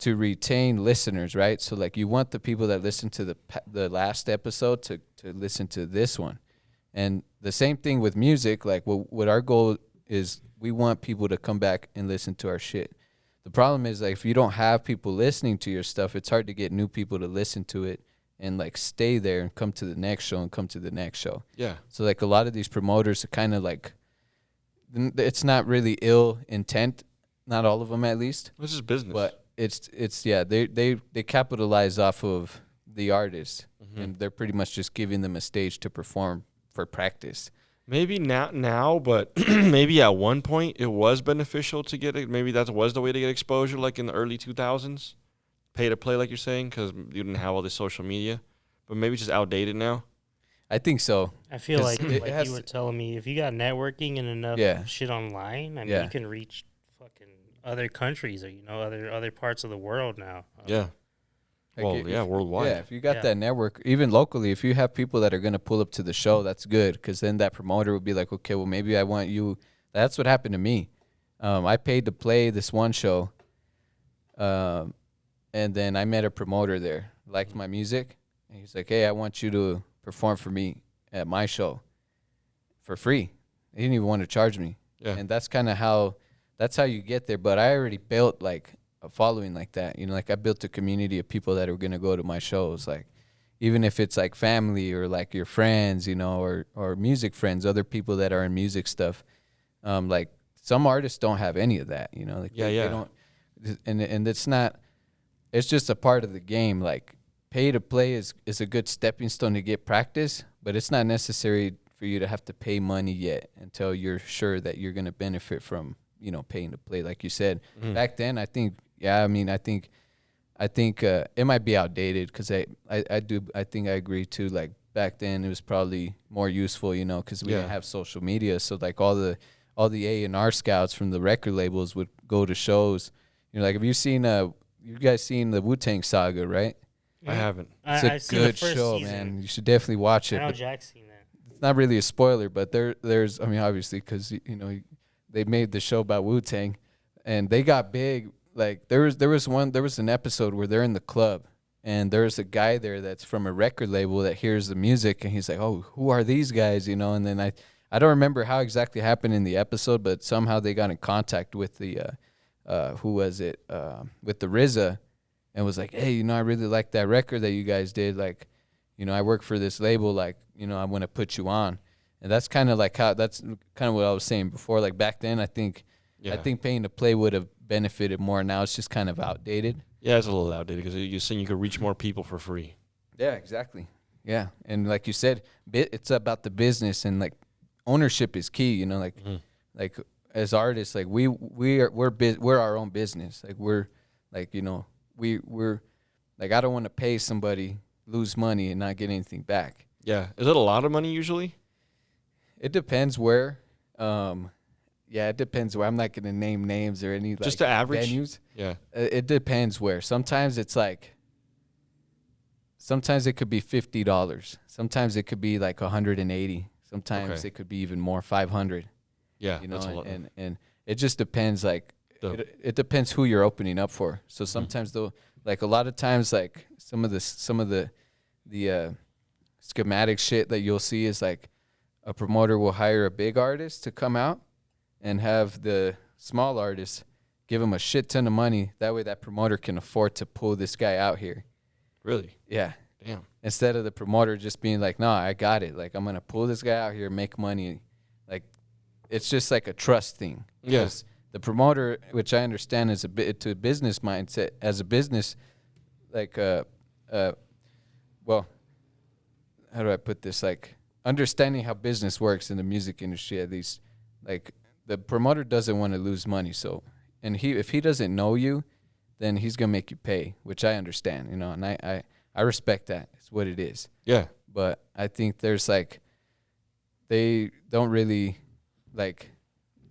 retain listeners, right? So like you want the people that listen to the last episode to listen to this one. And the same thing with music. Like what our goal is, we want people to come back and listen to our shit. The problem is, like, if you don't have people listening to your stuff, it's hard to get new people to listen to it and like stay there and come to the next show and come to the next show. Yeah. So like a lot of these promoters are kind of like, it's not really ill intent, not all of them at least. This is business. But it's yeah, they capitalize off of the artist, and they're pretty much just giving them a stage to perform for practice. Maybe not now, but maybe at one point it was beneficial to get it. Maybe that was the way to get exposure, like in the early 2000s. Pay to play, like you're saying, because you didn't have all this social media. But maybe it's just outdated now. I think so. I feel like you were telling me, if you got networking and enough shit online, I mean, you can reach fucking other countries or, other parts of the world now. Yeah. Like Well, if, yeah, worldwide. Yeah, if you got Yeah. that network, even locally, if you have people that are gonna pull up to the show, that's good, because then that promoter would be like, okay, well maybe I want you. That's what happened to me. I paid to play this one show, um, and then I met a promoter there, liked my music, and he's like, hey, I want you to perform for me at my show for free. He didn't even want to charge me, Yeah. and that's kind of how you get there. But I already built like a following like that. You know, like I built a community of people that are gonna go to my shows. Like, even if it's like family or like your friends, you know, or music friends, other people that are in music stuff. Like some artists don't have any of that. You know, like they don't, and it's not. It's just a part of the game. Like pay to play is a good stepping stone to get practice, but it's not necessary for you to have to pay money yet until you're sure that you're gonna benefit from, you know, paying to play. Like you said, back then, I think. Yeah, I mean, I think it might be outdated because I think I agree too. Like back then, it was probably more useful, you know, because we didn't have social media. So like all the A&R scouts from the record labels would go to shows. You know, like have you guys seen the Wu-Tang Saga, right? I haven't. It's I've a seen the good first show, season. man. You should definitely watch it. I know But Jack's seen that. it's not really a spoiler, but there's I mean, obviously, because you know they made the show about Wu-Tang, and they got big. Like there was an episode where they're in the club and there's a guy there that's from a record label that hears the music and he's like, oh, who are these guys, you know? And then I don't remember how exactly happened in the episode, but somehow they got in contact with the who was it, with the RZA, and was like, hey, you know, I really like that record that you guys did, like, you know, I work for this label, like, you know, I want to put you on. And that's kind of like that's kind of what I was saying before. Like back then, I think paying to play would have benefited more. Now it's just kind of outdated. Yeah, it's a little outdated because you're saying you could reach more people for free. Yeah, exactly. Yeah, and like you said, it's about the business, and like ownership is key. You know, like as artists, like we're our own business. Like we're like, you know, we're like, I don't want to pay somebody, lose money, and not get anything back. Yeah, is it a lot of money usually? It depends where. Yeah, it depends where. I'm not going to name names or any, like, Just the average venues. Yeah. It depends where. Sometimes it's like, sometimes it could be $50. Sometimes it could be like 180. Sometimes it could be even more, 500. Yeah, You know, that's a lot. and it just depends. Like it depends who you're opening up for. So sometimes though, like a lot of times, like some of the schematic shit that you'll see is like a promoter will hire a big artist to come out and have the small artists give him a shit ton of money. That way that promoter can afford to pull this guy out here. Really? Yeah. Damn. Instead of the promoter just being like, no, I got it. Like, I'm going to pull this guy out here, make money. Like, it's just like a trust thing. Yeah. Because the promoter, which I understand is a bit to a business mindset, as a business, like, well, how do I put this? Like, understanding how business works in the music industry, at least, like, the promoter doesn't want to lose money. So, and if he doesn't know you, then he's going to make you pay, which I understand, you know, and I respect that. It's what it is. Yeah. But I think there's like, they don't really, like,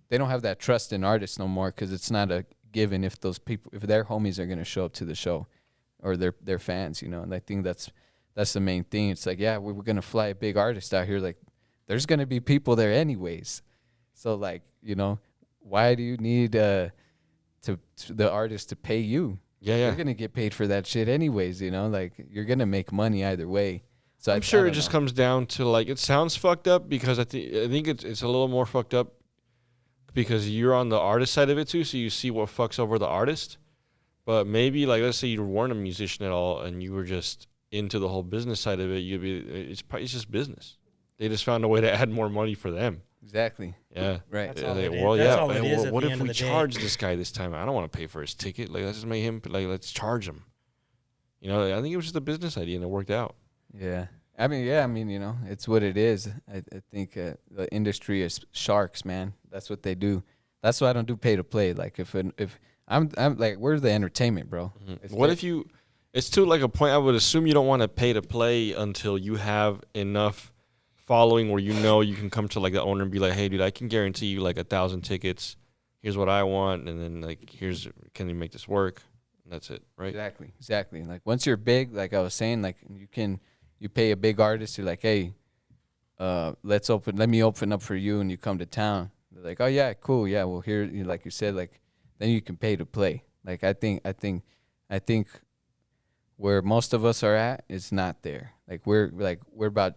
they don't have that trust in artists no more, because it's not a given if those people, if their homies are going to show up to the show, or their fans, you know. And I think that's the main thing. It's like, yeah, we're going to fly a big artist out here. Like, there's going to be people there anyways. So, like, you know, why do you need the artist to pay you? Yeah. You're going to get paid for that shit anyways, you know? Like, you're going to make money either way. So I'm sure it just comes down to, like, it sounds fucked up because I think it's a little more fucked up because you're on the artist side of it too, so you see what fucks over the artist. But maybe, like, let's say you weren't a musician at all and you were just into the whole business side of it, it's just business. They just found a way to add more money for them. Exactly. Yeah. Right. That's all Like, it is. well, That's yeah. all it is at What the if end of we the day. charge this guy this time? I don't want to pay for his ticket. Like, let's just make him. Like, let's charge him. You know, I think it was just a business idea and it worked out. Yeah. I mean, you know, it's what it is. I think the industry is sharks, man. That's what they do. That's why I don't do pay to play. Like, if I'm like, we're the entertainment, bro. What if you? It's to like a point. I would assume you don't want to pay to play until you have enough following where you know you can come to like the owner and be like, hey, dude, I can guarantee you like 1,000 tickets. Here's what I want, and then like can you make this work? and that's it, right? Exactly. Like once you're big, like I was saying, like you pay a big artist, you're like, hey, let me open up for you, and you come to town. They're like, oh yeah, cool, yeah. Well, here, like you said, like then you can pay to play. Like I think where most of us are at, it's not there. Like we're about,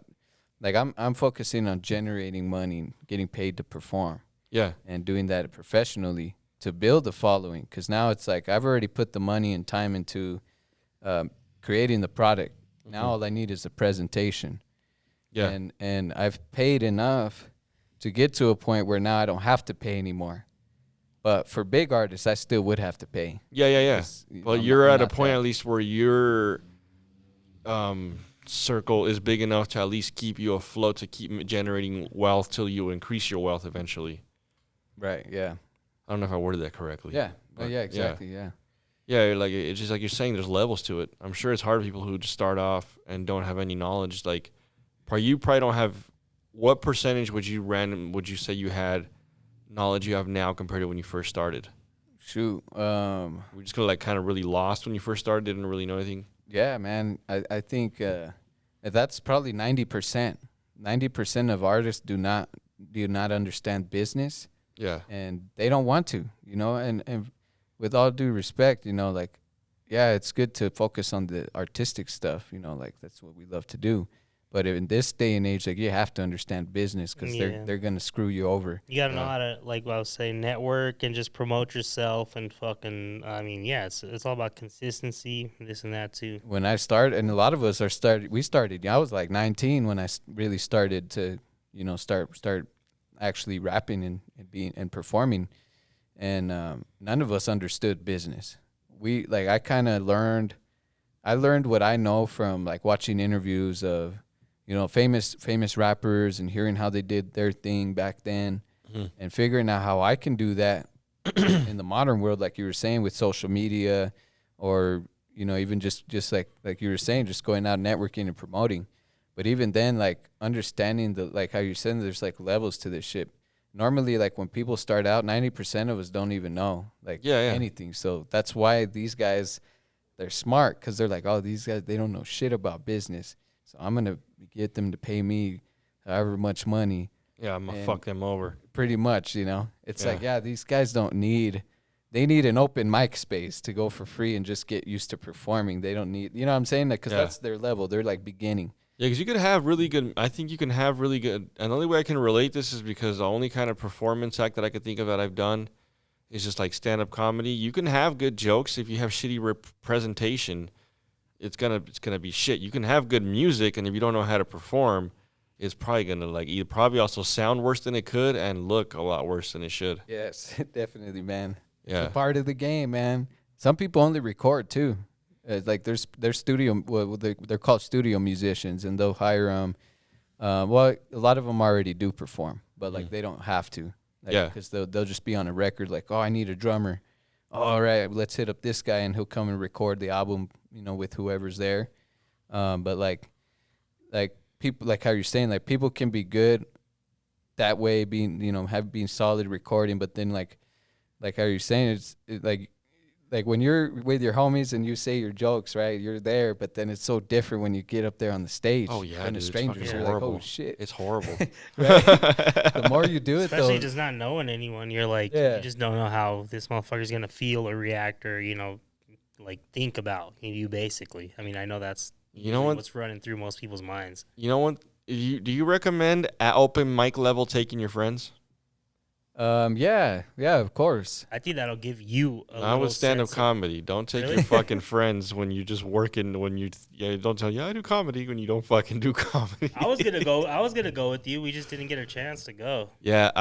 like I'm focusing on generating money, getting paid to perform. Yeah. And doing that professionally to build a following. Because now it's like I've already put the money and time into creating the product. Now all I need is a presentation. Yeah. And I've paid enough to get to a point where now I don't have to pay anymore. But for big artists, I still would have to pay. Yeah. Well, you're at a point that. at least where your circle is big enough to at least keep you afloat, to keep generating wealth till you increase your wealth eventually. Right, yeah. I don't know if I worded that correctly. Yeah. Yeah, exactly, yeah. Yeah, like it's just like you're saying, there's levels to it. I'm sure it's hard for people who just start off and don't have any knowledge. Like, you probably don't have. What percentage would you say you had knowledge you have now compared to when you first started? Shoot, We just got like kind of really lost when you first started, didn't really know anything. yeah, man. I think that's probably 90%. 90% of artists do not understand business. Yeah. And they don't want to, and with all due respect, like, yeah, it's good to focus on the artistic stuff, like that's what we love to do. But in this day and age, like you have to understand business because they're going to screw you over. You got to know how to, like what I was saying, network and just promote yourself and fucking, I mean, yeah, it's all about consistency, this and that too. When I started, and a lot of us we started, I was like 19 when I really started to, start actually rapping and performing, and none of us understood business. I learned what I know from like watching interviews of famous rappers and hearing how they did their thing back then, and figuring out how I can do that in the modern world, like you were saying, with social media, or even just like you were saying, just going out networking and promoting. But even then, like understanding like how you said, there's like levels to this shit. Normally, like when people start out, 90% of us don't even know anything. So that's why these guys, they're smart, because they're like, oh, these guys, they don't know shit about business. So I'm gonna get them to pay me however much money. Yeah, I'm gonna fuck them over. Pretty much, It's like, yeah, these guys they need an open mic space to go for free and just get used to performing. They don't need, what I'm saying? Because that's their level. They're like beginning. Yeah, because you could have really good. I think you can have really good. And the only way I can relate this is because the only kind of performance act that I could think of that I've done is just like stand-up comedy. You can have good jokes if you have shitty presentation. It's gonna be shit. You can have good music, and if you don't know how to perform, it's probably gonna either probably also sound worse than it could and look a lot worse than it should. Yes, definitely, man. Yeah, it's a part of the game, man. Some people only record too. Like there's studio, they're called studio musicians, and they'll hire them. Well, a lot of them already do perform, but like they don't have to. Because they'll just be on a record like, oh, I need a drummer. Oh, all right, let's hit up this guy, and he'll come and record the album, with whoever's there. But like people, like how you're saying, like people can be good that way, being being solid recording, but then like how you're saying, it's like when you're with your homies and you say your jokes, right? You're there, but then it's so different when you get up there on the stage. Oh yeah, and the strangers are like, oh shit, it's horrible. The more you do it, especially though, just not knowing anyone, you're like, you just don't know how this motherfucker's gonna feel or react or like think about you basically. I mean, I know that's what's running through most people's minds. You know what? Do you recommend at open mic level taking your friends? Yeah, of course. I think that'll give you a I would stand-up comedy. Don't take Really? your fucking friends when you just working. Don't tell I do comedy when you don't fucking do comedy. I was gonna go with you. We just didn't get a chance to go. Yeah,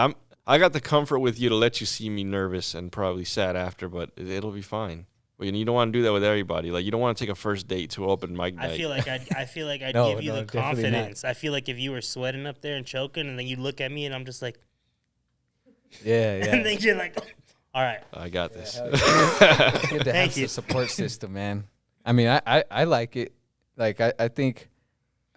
I got the comfort with you to let you see me nervous and probably sad after, but it'll be fine. But you don't want to do that with everybody. Like you don't want to take a first date to open mic night. I feel like I'd No, give you the definitely not. confidence. I feel like if you were sweating up there and choking, and then you look at me and I'm just like, Yeah. and then you're like, all right, I got this. It's good to have Thank the you. support system, man. I mean, I like it. Like I think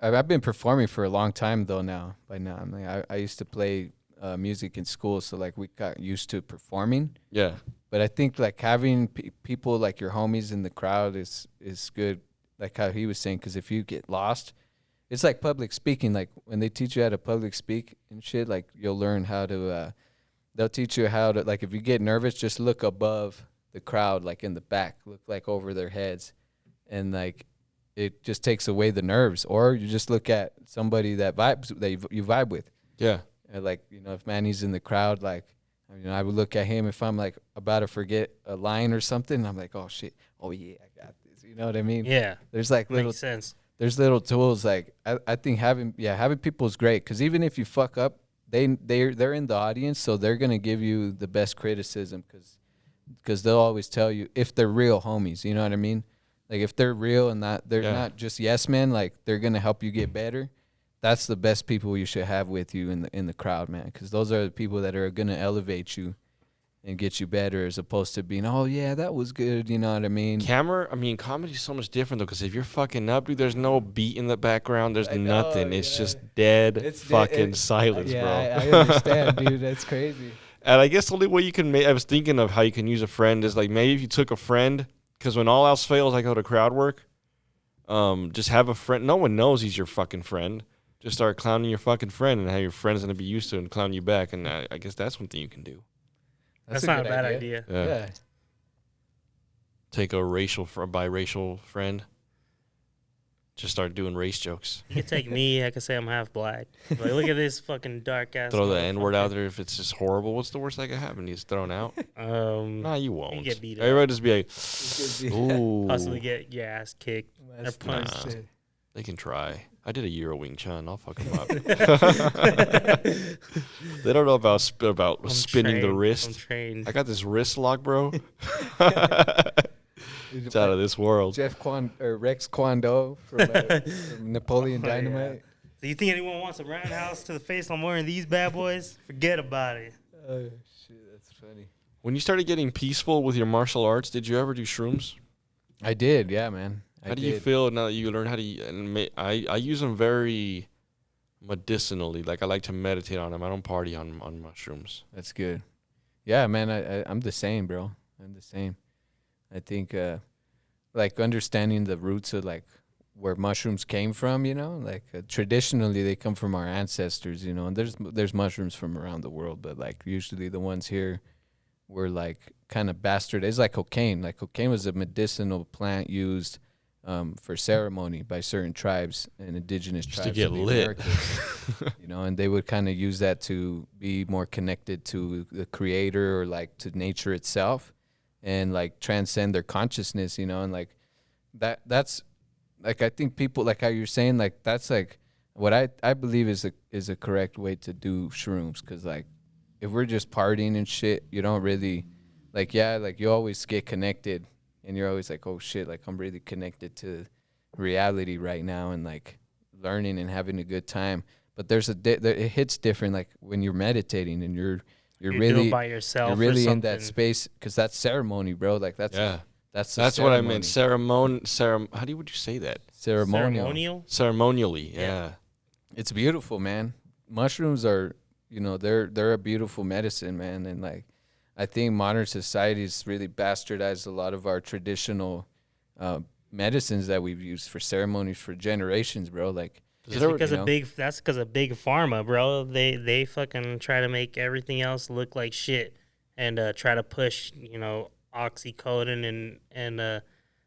I've been performing for a long time though. By now, I mean, I used to play music in school, so like we got used to performing. Yeah. but I think like having people like your homies in the crowd is good. Like how he was saying, because if you get lost, it's like public speaking. Like when they teach you how to public speak and shit, like you'll learn how to. They'll teach you how to, like, if you get nervous, just look above the crowd, like in the back, look like over their heads, and like it just takes away the nerves. Or you just look at somebody that vibes that you vibe with. Yeah. And like, you know, if Manny's in the crowd, like, you know, I would look at him if I'm like about to forget a line or something. I'm like, oh shit, oh yeah, I got this. You know what I mean? Yeah. There's like little Makes sense. there's little tools. Like I think having people is great, because even if you fuck up, they're in the audience, so they're gonna give you the best criticism, because they'll always tell you if they're real homies. You know what I mean? Like if they're real and they're not just yes men, like they're gonna help you get better. That's the best people you should have with you in the crowd, man, because those are the people that are gonna elevate you and get you better, as opposed to being, oh yeah, that was good. You know what I mean? Comedy's so much different though, because if you're fucking up, dude, there's no beat in the background. There's nothing. It's just dead silence, bro. I understand, dude. That's crazy. And I guess the only way you can I was thinking of how you can use a friend is like maybe if you took a friend, because when all else fails, I go to crowd work. Just have a friend. No one knows he's your fucking friend. Just start clowning your fucking friend, and how your friend's gonna be used to it and clown you back. And I guess that's one thing you can do. That's not a bad idea. Yeah. Take a biracial friend. Just start doing race jokes. You could take me. I could say I'm half black. Like, look at this fucking dark ass. Throw the N-word out there if it's just horrible. What's the worst that could happen? He's thrown out. Nah, you won't. You get beat up. Everybody just be like, ooh. Possibly get your ass kicked or punched. Nah, they can try. I did a year of Wing Chun. I'll fuck them up. They don't know about spinning the wrist. I'm trained. I got this wrist lock, bro. It's out of this world. Rex Kwon Do from Napoleon Dynamite. Do you think anyone wants a roundhouse to the face on more of these bad boys? Forget about it. Oh shit, that's funny. When you started getting peaceful with your martial arts, did you ever do shrooms? I did, yeah, man. How do you feel now that you learn how to? I use them very medicinally. Like I like to meditate on them. I don't party on mushrooms. That's good. Yeah, man. I'm the same, bro. I'm the same. I think like understanding the roots of like where mushrooms came from. You know, like traditionally they come from our ancestors. You know, and there's mushrooms from around the world, but like usually the ones here were like kind of bastardized. It's like cocaine. Like cocaine was a medicinal plant used for ceremony by certain tribes and indigenous tribes to get of the lit. Americas, you know, and they would kind of use that to be more connected to the creator or like to nature itself, and like transcend their consciousness, you know, and like that's like I think people, like how you're saying, like that's like what I believe is a correct way to do shrooms, because like if we're just partying and shit, you don't really like you always get connected. And you're always like, oh shit, like I'm really connected to reality right now, and like learning and having a good time. But there's it hits different, like when you're meditating and you're really by yourself. You're really in that space, because that's ceremony, bro. Like that's what I meant. How would you say that? Ceremonially, yeah. It's beautiful, man. Mushrooms are, you know, they're a beautiful medicine, man, and like. I think modern society's really bastardized a lot of our medicines that we've used for ceremonies for generations, bro. Like, that's because of big pharma, bro. They fucking try to make everything else look like shit, and try to push, you know, oxycodone and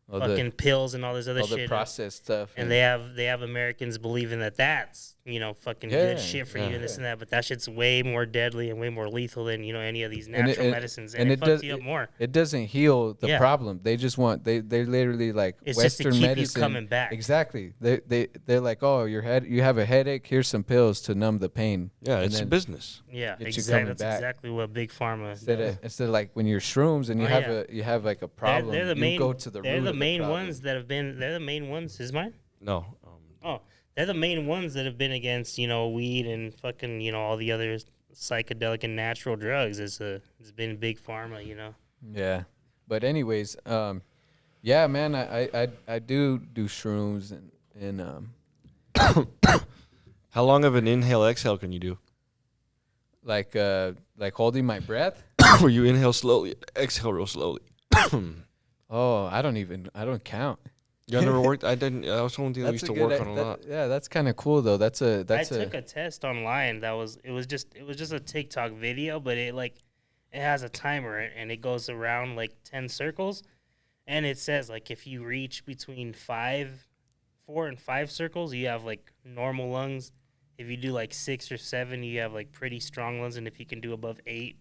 fucking pills and all this other shit. All the processed stuff. And they have Americans believing that that's, you know, fucking good shit for you and this and that. But that shit's way more deadly and way more lethal than, you know, any of these natural medicines. And it fucks you up more. It doesn't heal the problem. They just want, they literally like it's Western just to keep medicine. You coming back. Exactly. They're like, oh, you have a headache. Here's some pills to numb the pain. Yeah, it's business. Yeah, exactly. That's exactly what big pharma instead of like when you're shrooms and you have like a problem, they're the main, go to the root they're the of main the ones that have been. They're the main ones. Is mine? No. They're the main ones that have been against, you know, weed and fucking, you know, all the other psychedelic and natural drugs. It's been big pharma, you know. Yeah, but anyways, yeah, man, I do shrooms and How long of an inhale exhale can you do? Like holding my breath. where you inhale slowly, exhale real slowly. Oh, I don't count. You never worked? I didn't. That was one thing that we used to work on a lot. Yeah, that's kind of cool though. I took a test online. It was just a TikTok video, but it has a timer and it goes around like 10 circles, and it says like if you reach between 4 and 5 circles, you have like normal lungs. If you do like 6 or 7, you have like pretty strong lungs, and if you can do above 8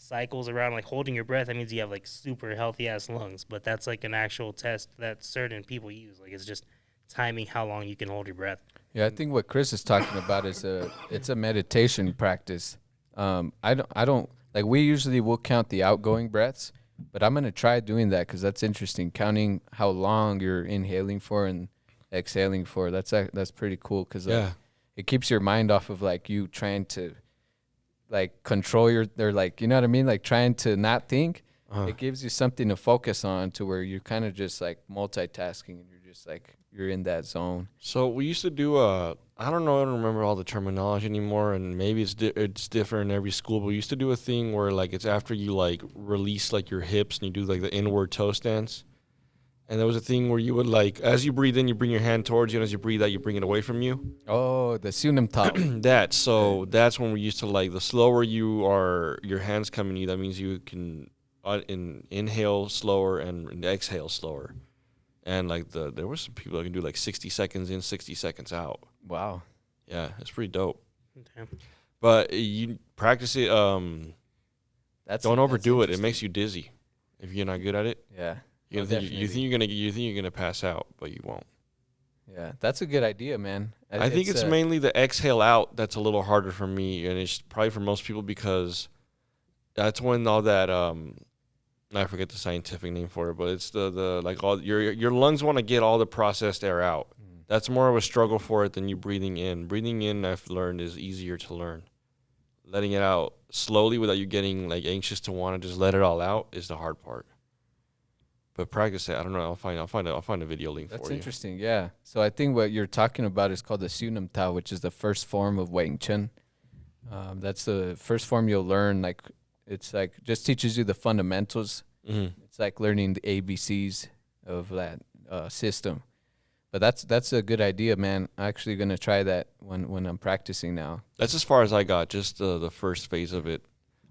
cycles around like holding your breath, that means you have like super healthy ass lungs. But that's like an actual test that certain people use. Like it's just timing how long you can hold your breath. Yeah, I think what Chris is talking about is it's a meditation practice. I don't like, we usually will count the outgoing breaths, but I'm gonna try doing that because that's interesting. Counting how long you're inhaling for and exhaling for. That's pretty cool because it keeps your mind off of like you trying to like control they're like, you know what I mean? Like trying to not think. It gives you something to focus on to where you're kind of just like multitasking and you're just like, you're in that zone. So we used to do I don't remember all the terminology anymore, and maybe it's different in every school, but we used to do a thing where like it's after you like release like your hips and you do like the inward toe stance. And there was a thing where you would like, as you breathe in, you bring your hand towards you, and as you breathe out, you bring it away from you. Oh, the Sunam Tao. That's when we used to like, the slower your hands come in you, that means you can inhale slower and exhale slower. And like there were some people that can do like 60 seconds in, 60 seconds out. Wow. Yeah, it's pretty dope. Okay. But you practice it. Don't overdo it. It makes you dizzy if you're not good at it. Yeah. You think you're gonna pass out, but you won't. Yeah, that's a good idea, man. I think it's mainly the exhale out that's a little harder for me, and it's probably for most people because that's when all that I forget the scientific name for it, but it's the like all your lungs want to get all the processed air out. That's more of a struggle for it than you breathing in. Breathing in, I've learned, is easier to learn. Letting it out slowly without you getting like anxious to want to just let it all out is the hard part. But practice it. I don't know. I'll find a video link for you. That's interesting. Yeah. So I think what you're talking about is called the Sunam Tao, which is the first form of Wing Chun. That's the first form you'll learn. Like it's like just teaches you the fundamentals. Mm-hmm. It's like learning the ABCs of that system. But that's a good idea, man. I'm actually gonna try that when I'm practicing now. That's as far as I got. Just the first phase of it.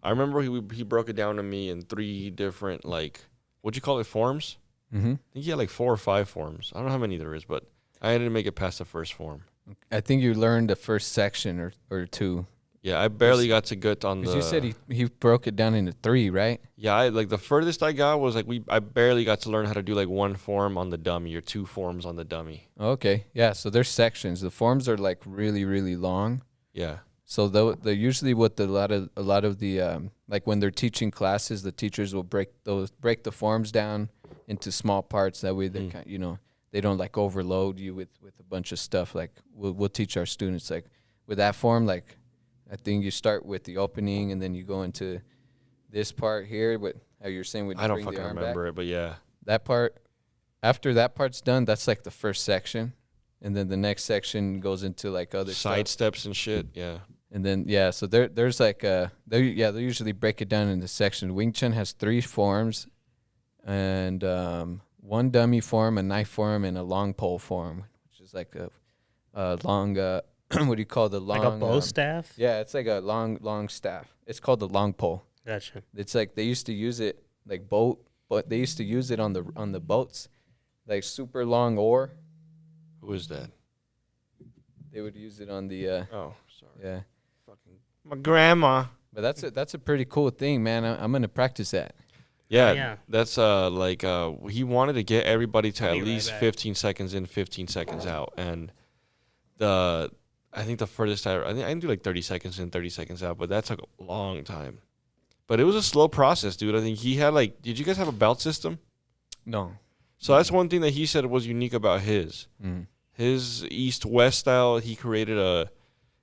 I remember he broke it down to me in 3 different like. What'd you call it, forms? Mm-hmm. I think he had like 4 or 5 forms. I don't know how many there is, but I had to make it past the first form. I think you learned the first section or 2. Yeah, I barely got to get on the... Because you said he broke it down into 3, right? Yeah, like the furthest I got was like I barely got to learn how to do like 1 form on the dummy or 2 forms on the dummy. Okay, yeah, so there's sections. The forms are like really, really long. Yeah. So they're usually what a lot of the like when they're teaching classes, the teachers will break the forms down into small parts. That way they they don't like overload you with a bunch of stuff. Like we'll teach our students like with that form, like I think you start with the opening and then you go into this part here. But how you're saying when you I don't bring fucking the arm remember back, it, but yeah. that part. After that part's done, that's like the first section, and then the next section goes into like other side stuff. steps and shit. Yeah. And then so there's like they usually break it down into sections. Wing Chun has 3 forms, and 1 dummy form, a knife form, and a long pole form, which is like a long what do you call the long? Like a bow staff? Yeah, it's like a long staff. It's called the long pole. Gotcha. It's like they used to use it like but they used to use it on the boats, like super long oar. Who is that? They would use it on the Oh, sorry. yeah. My grandma. But that's a pretty cool thing, man. I'm gonna practice that. Yeah, Yeah. that's he wanted to get everybody to I'll at be right least back. 15 seconds in, 15 seconds out, and I think the furthest I can do like 30 seconds in, 30 seconds out, but that took a long time. But it was a slow process, dude. I think he had like, did you guys have a belt system? No. So that's one thing that he said was unique about his. Mm. His East-West style, he created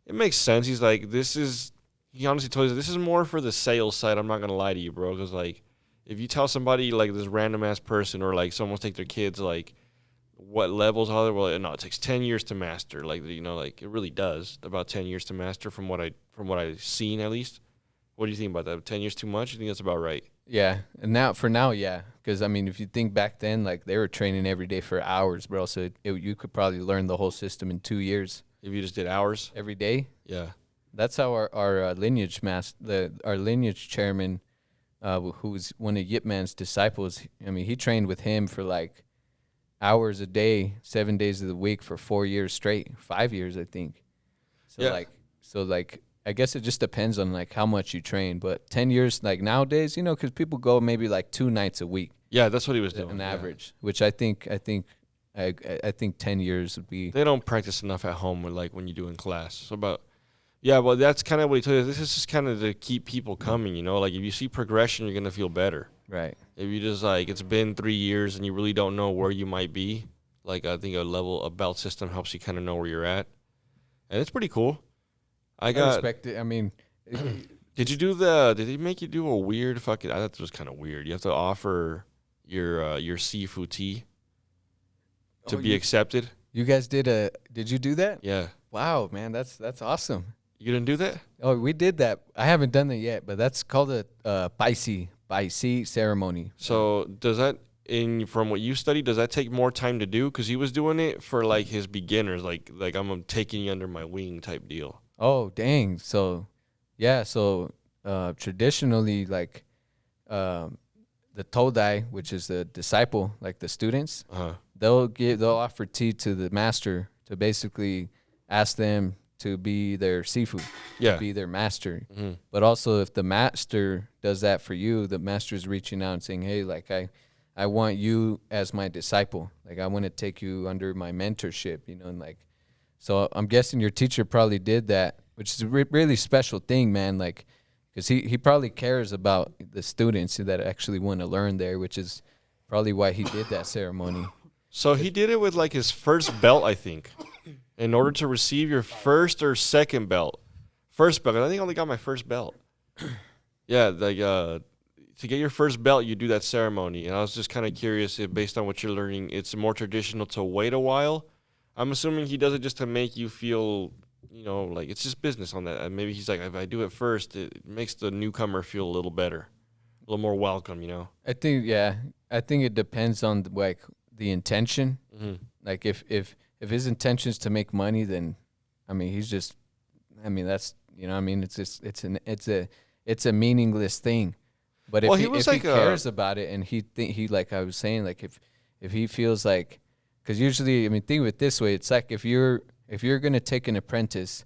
it makes sense. He's like, he honestly told us, this is more for the sales side. I'm not going to lie to you, bro. Because, like, if you tell somebody, like, this random-ass person or, like, someone take their kids, like, what levels are there? Well, no, it takes 10 years to master. Like, like, it really does. About 10 years to master from what I've seen, at least. What do you think about that? 10 years too much? You think that's about right? Yeah, and now, yeah, because I mean, if you think back then, like they were training every day for hours, bro. So you could probably learn the whole system in 2 years If you just did hours? every day. Yeah. That's how our lineage our lineage chairman, who's one of Yip Man's disciples. I mean, he trained with him for like hours a day, 7 days of the week for 4 years straight, 5 years, I think. So Yeah. like I guess it just depends on like how much you train. But 10 years, like nowadays, because people go maybe like 2 nights a week, Yeah, that's what he was doing. an yeah. average, which I think 10 years would be. They don't practice enough at home when, like when you do in class. So well, that's kind of what he told you. This is just kind of to keep people coming, Like if you see progression, you're gonna feel better. Right. If you just like it's been 3 years and you really don't know where you might be, like I think a belt system helps you kind of know where you're at, and it's pretty cool. I I got. respect it. I mean, Did he make you do a weird fucking? I thought this was kind of weird. You have to offer your seafood tea to Oh, be accepted. you guys did you do that? Yeah, Wow, man, that's awesome. you didn't do that. Oh, we did that. I haven't done it yet, but that's called a Paisi ceremony. So does that, from what you studied, does that take more time to do? Because he was doing it for like his beginners, like I'm taking you under my wing type deal. Oh, dang. So, yeah. So, traditionally, like, the Todai, which is the disciple, like the students, Uh-huh. they'll offer tea to the master to basically ask them to be their sifu, Yeah. be their master. hmm But also, if the master does that for you, the master is reaching out and saying, "Hey, like I want you as my disciple. Like I want to take you under my mentorship." And like, so I'm guessing your teacher probably did that, which is a really special thing, man. Like, because he probably cares about the students that actually want to learn there, which is probably why he did that ceremony. So he did it with like his first belt, I think, in order to receive your first or second belt. First belt. I think I only got my first belt. Yeah, like to get your first belt, you do that ceremony. And I was just kind of curious if, based on what you're learning, it's more traditional to wait a while. I'm assuming he does it just to make you feel, like it's just business on that. And maybe he's like, if I do it first, it makes the newcomer feel a little better, a little more welcome, I think it depends on like the intention. Mm-hmm. Like if his intention is to make money, then I mean he's just, I mean that's it's just it's a meaningless thing. But Well, if he he, was if like he a- cares about it and he like I was saying, like if he feels like, because usually, I mean, think of it this way, it's like if you're gonna take an apprentice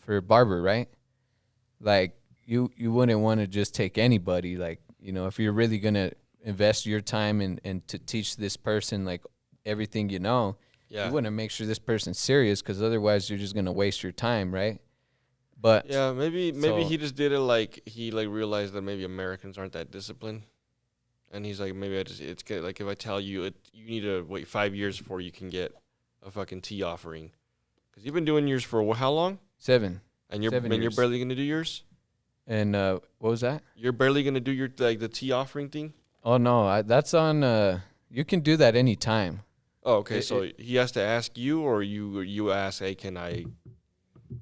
for a barber, right? Like you wouldn't want to just take anybody. Like, if you're really gonna invest your time and to teach this person like everything you Yeah. want to make sure this person's serious, because otherwise you're just gonna waste your time, right? But Yeah, maybe So- he just did it like he like realized that maybe Americans aren't that disciplined, and he's like, maybe it's good. Like if I tell you you need to wait 5 years before you can get a fucking tea offering, because you've been doing yours for how long? 7. And you're 7 you're years. barely gonna do yours. And what was that? You're barely gonna do your like the tea offering thing. Oh no, that's on. You can do that anytime. Oh, okay. It- So he has to ask you, or you ask, hey, can I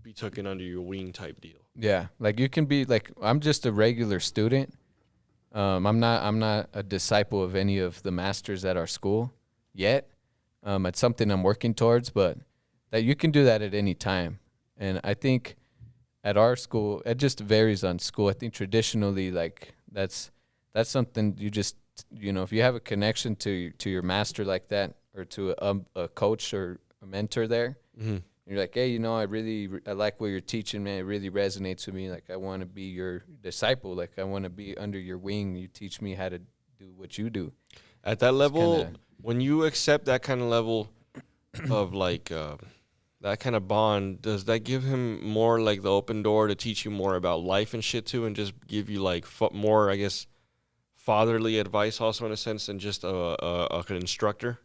be taken under your wing type deal? Yeah, like you can be like, I'm just a regular student. I'm not a disciple of any of the masters at our school yet. It's something I'm working towards, but that you can do that at any time. And I think at our school, it just varies on school. I think traditionally, like that's something you just, if you have a connection to your master like that, or to a coach or a mentor there, Mm-hmm. you're like, hey, I like what you're teaching, man. It really resonates with me. Like, I want to be your disciple. Like, I want to be under your wing. You teach me how to do what you do. At that level, kinda- when you accept that kind of level of like that kind of bond, does that give him more like the open door to teach you more about life and shit too, and just give you like more, I guess, fatherly advice also in a sense than just an instructor?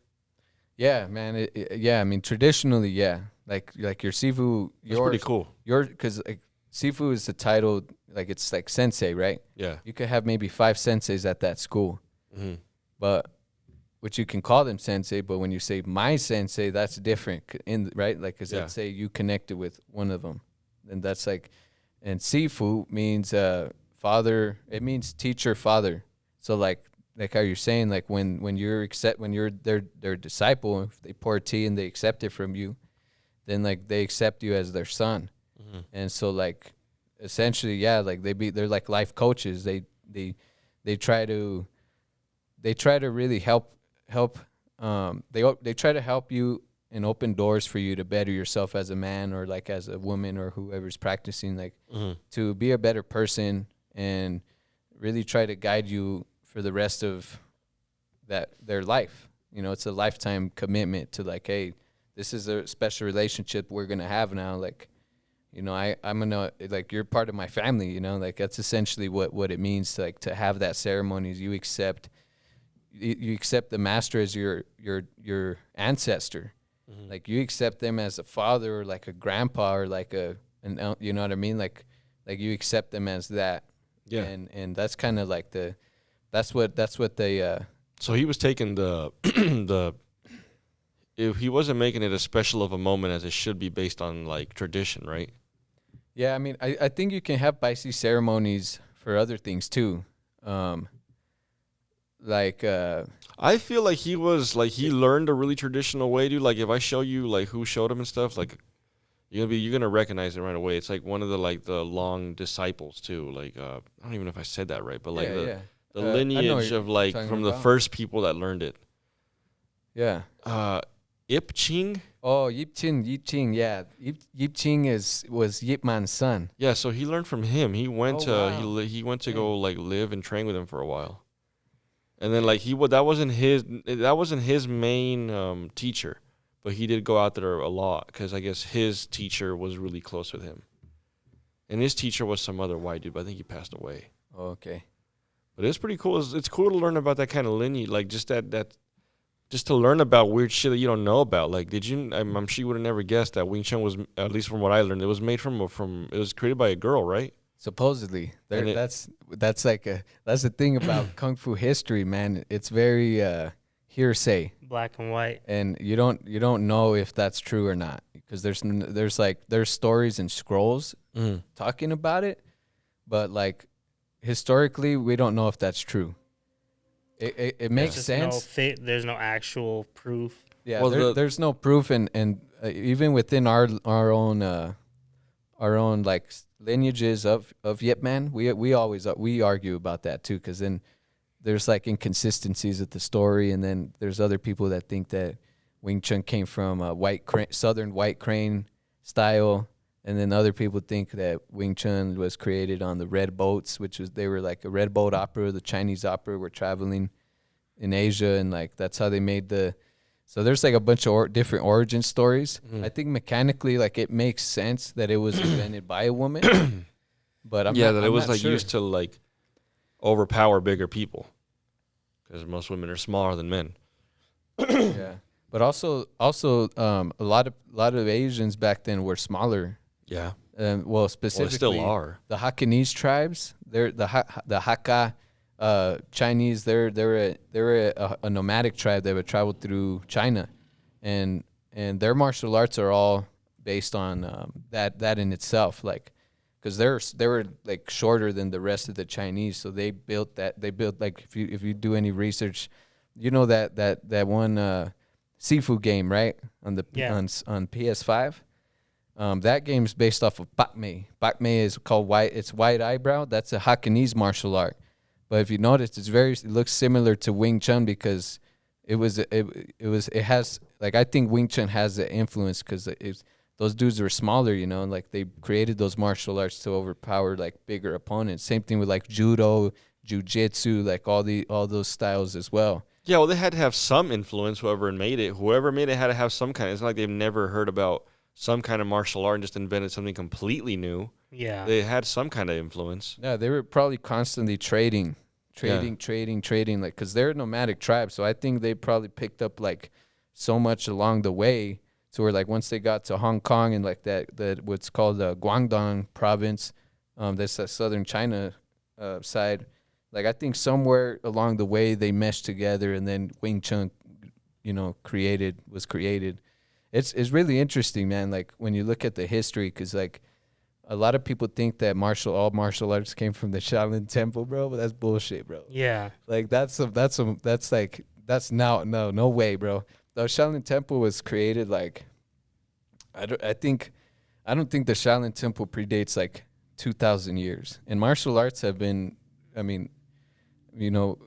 Yeah, man. Yeah, I mean, traditionally, yeah. Like your Sifu, That's pretty cool. because like Sifu is the title, like it's like sensei, right? Yeah. You could have maybe 5 senseis at that school, Mm-hmm. but which you can call them sensei, but when you say my sensei, that's different, right? Like, because Yeah. let's say you connected with one of them, and that's like, and Sifu means father. It means teacher, father. So like how you're saying, like when you're their disciple, if they pour tea and they accept it from you, then like they accept you as their son. And so like essentially, yeah, like they're like life coaches. They try to really help they try to help you and open doors for you to better yourself as a man or like as a woman or whoever's practicing, like to be a better person and really try to guide you for the rest of their life. You know, it's a lifetime commitment to like, hey, this is a special relationship we're gonna have now. Like, you know, I'm gonna, like, you're part of my family. You know, like that's essentially what it means to like to have that ceremony. Is you accept the master as your ancestor. Like you accept them as a father or like a grandpa or like you know what I mean? Like you accept them as that. Yeah. And that's kind of like that's what they So he was taking if he wasn't making it as special of a moment as it should be based on like tradition, right? Yeah, I mean, I think you can have Baisi ceremonies for other things too. I feel like he learned a really traditional way, dude. Like if I show you like who showed him and stuff, like you're gonna recognize it right away. It's like one of the long disciples too. Like I don't even know if I said that right, but like the lineage of like from the first people that learned it. Yeah. Ipching. Oh, Yipching, yeah. Yipching was Yip Man's son. Yeah, so he learned from him. He went he went to Dang. go like live and train with him for a while. And then like that wasn't his main teacher, but he did go out there a lot cuz I guess his teacher was really close with him. And his teacher was some other white dude, but I think he passed away. Oh, okay. But it's pretty cool. It's cool to learn about that kind of lineage, like just just to learn about weird shit that you don't know about. Like, I'm sure you would have never guessed that Wing Chun was, at least from what I learned, it was made it was created by a girl, right? Supposedly. That's the thing about Kung Fu history, man. It's very hearsay. Black and white. And you don't know if that's true or not because there's stories and scrolls talking about it, but like historically we don't know if that's true. It makes sense. There's no actual proof. Yeah, well, there's no proof, and even within our own like lineages of Yip Man, we always argue about that too, because then there's like inconsistencies with the story, and then there's other people that think that Wing Chun came from a southern white crane style, and then other people think that Wing Chun was created on the red boats, they were like a red boat opera. The Chinese opera were traveling in Asia, and like that's how they made so there's like a bunch of different origin stories. I think mechanically, like it makes sense that it was invented by a woman, but I'm not sure. Used to like overpower bigger people because most women are smaller than men. Yeah, but also a lot of Asians back then were smaller. Yeah. Specifically, they still are. The Hakanese tribes. They're the Hakka Chinese. They're a nomadic tribe that would travel through China, and their martial arts are all based on that in itself. Like, because they were like shorter than the rest of the Chinese, so they built like if you do any research, you know that one Sifu game, right, on on PS5. That game's based off of Pak Mei. Pak Mei is called white eyebrow. That's a Hakanese martial art. But if you notice, it looks similar to Wing Chun because it has like, I think Wing Chun has the influence because those dudes were smaller, you know, and like they created those martial arts to overpower like bigger opponents. Same thing with like judo, jiu-jitsu, like all those styles as well. Yeah, well, they had to have some influence. Whoever made it had to have some kind. It's not like they've never heard about some kind of martial art and just invented something completely new. Yeah. They had some kind of influence. Yeah, they were probably constantly trading, like, because they're a nomadic tribe. So I think they probably picked up like so much along the way to where like once they got to Hong Kong and like that what's called the Guangdong province, that's the southern China side. Like I think somewhere along the way they meshed together, and then Wing Chun, you know, was created. It's really interesting, man. Like when you look at the history, because like a lot of people think that all martial arts came from the Shaolin Temple, bro, but that's bullshit, bro. Yeah. Like that's no way, bro. The Shaolin Temple was created like I don't think the Shaolin Temple predates like 2,000 years. And martial arts have been, I mean, you know,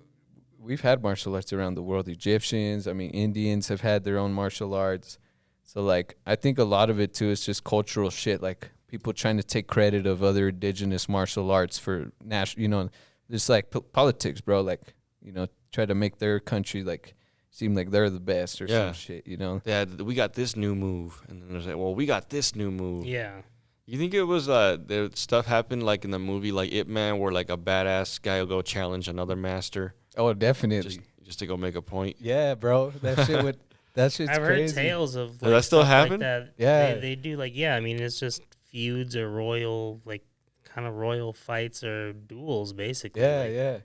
we've had martial arts around the world. Egyptians, I mean, Indians have had their own martial arts. So like I think a lot of it too is just cultural shit, like people trying to take credit of other indigenous martial arts for national, you know, just like politics, bro, like, you know, try to make their country like seem like they're the best or some shit, you know. Yeah, we got this new move, and then there's like, well, we got this new move. Yeah. You think it was the stuff happened like in the movie like Ip Man, where like a badass guy will go challenge another master Oh, definitely. just to go make a point? Yeah, bro. That shit would that shit's I've crazy. heard tales of Does that still stuff happen? Like that. Yeah. They do like, yeah, I mean, it's just feuds or royal, like kind of royal fights or duels, basically. Yeah, like, yeah.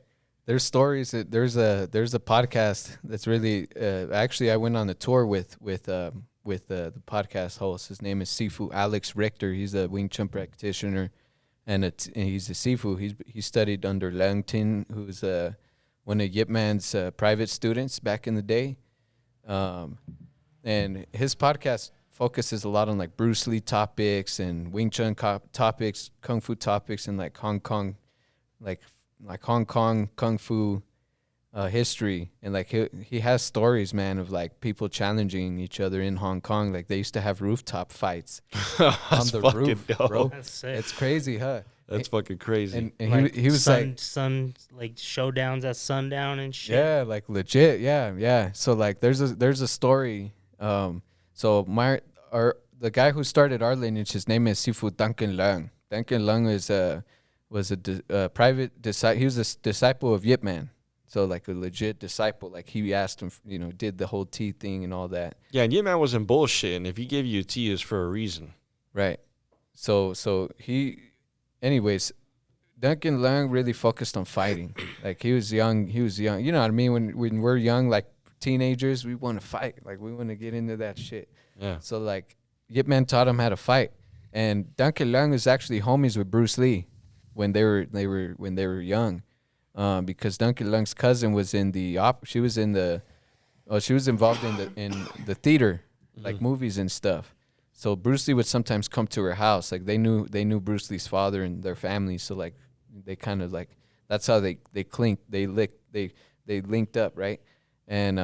There's stories that there's a podcast that's really actually I went on a tour with the podcast host. His name is Sifu Alex Richter. He's a Wing Chun practitioner, and he's a Sifu. He studied under Leung Tin, who's one of Yip Man's private students back in the day. And his podcast focuses a lot on like Bruce Lee topics and Wing Chun topics, Kung Fu topics, and like Hong Kong, like Hong Kong Kung Fu history. And like he has stories, man, of like people challenging each other in Hong Kong. Like they used to have rooftop fights on the roof, dope. bro. That's sick. It's crazy, huh? That's fucking crazy. And like he was like, like showdowns at sundown and shit. yeah, like legit, yeah. So like there's a story. So the guy who started our lineage, his name is Sifu Duncan Leung. Duncan Leung was a private disciple. He was a disciple of Yip Man. So like a legit disciple. Like he asked him, you know, did the whole tea thing and all that. Yeah, and Yip Man wasn't bullshit, and if he gave you a tea, it's for a reason. Right. So he, anyways, Duncan Leung really focused on fighting. Like he was young. You know what I mean? When we're young, like teenagers, we want to fight. Like we want to get into that shit. Yeah. So like Yip Man taught him how to fight. And Duncan Leung is actually homies with Bruce Lee when they were young. Because Duncan Leung's cousin was in the she was involved in the theater, like movies and stuff. So Bruce Lee would sometimes come to her house. Like they knew Bruce Lee's father and their family. So like they kind of like that's how they linked up, right? And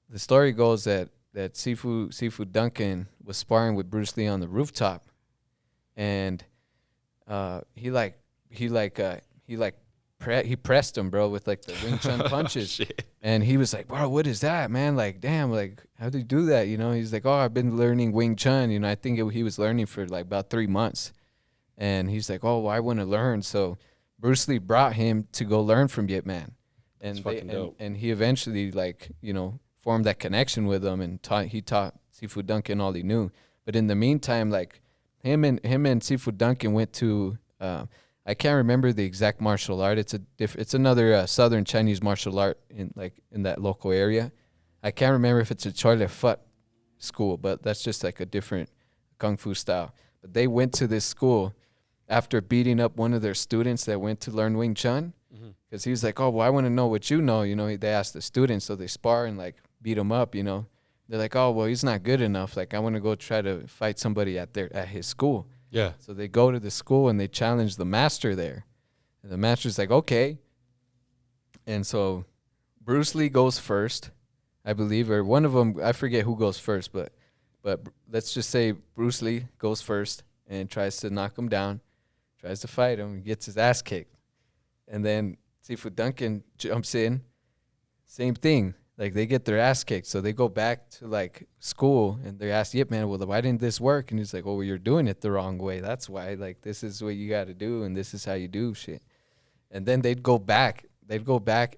the story goes that Sifu Duncan was sparring with Bruce Lee on the rooftop, and he pressed him, bro, with like the Wing Chun punches. Shit. And he was like, bro, what is that, man? Like, damn, like, how do you do that? You know, he's like, oh, I've been learning Wing Chun. You know, I think he was learning for like about 3 months. And he's like, oh, well, I want to learn. So Bruce Lee brought him to go learn from Yip Man. And, and he eventually, like, you know, formed that connection with him and he taught Sifu Duncan all he knew. But in the meantime, like, him and Sifu Duncan went to, I can't remember the exact martial art. It's another Southern Chinese martial art in that local area. I can't remember if it's a Choi Le Fut school, but that's just like a different kung fu style. But they went to this school after beating up one of their students that went to learn Wing Chun, because he was like, oh, well, I want to know what you know. You know, they asked the students, so they spar and like beat him up. You know, they're like, oh, well, he's not good enough. Like, I want to go try to fight somebody at his school. Yeah. So they go to the school and they challenge the master there. And the master's like, okay. And so Bruce Lee goes first, I believe, or one of them, I forget who goes first, but let's just say Bruce Lee goes first and tries to knock him down, tries to fight him, gets his ass kicked. And then Sifu Duncan jumps in, same thing. Like, they get their ass kicked. So they go back to, like, school, and they ask Yip Man, well, why didn't this work? And he's like, well, you're doing it the wrong way. That's why. Like, this is what you got to do, and this is how you do shit. And then they'd go back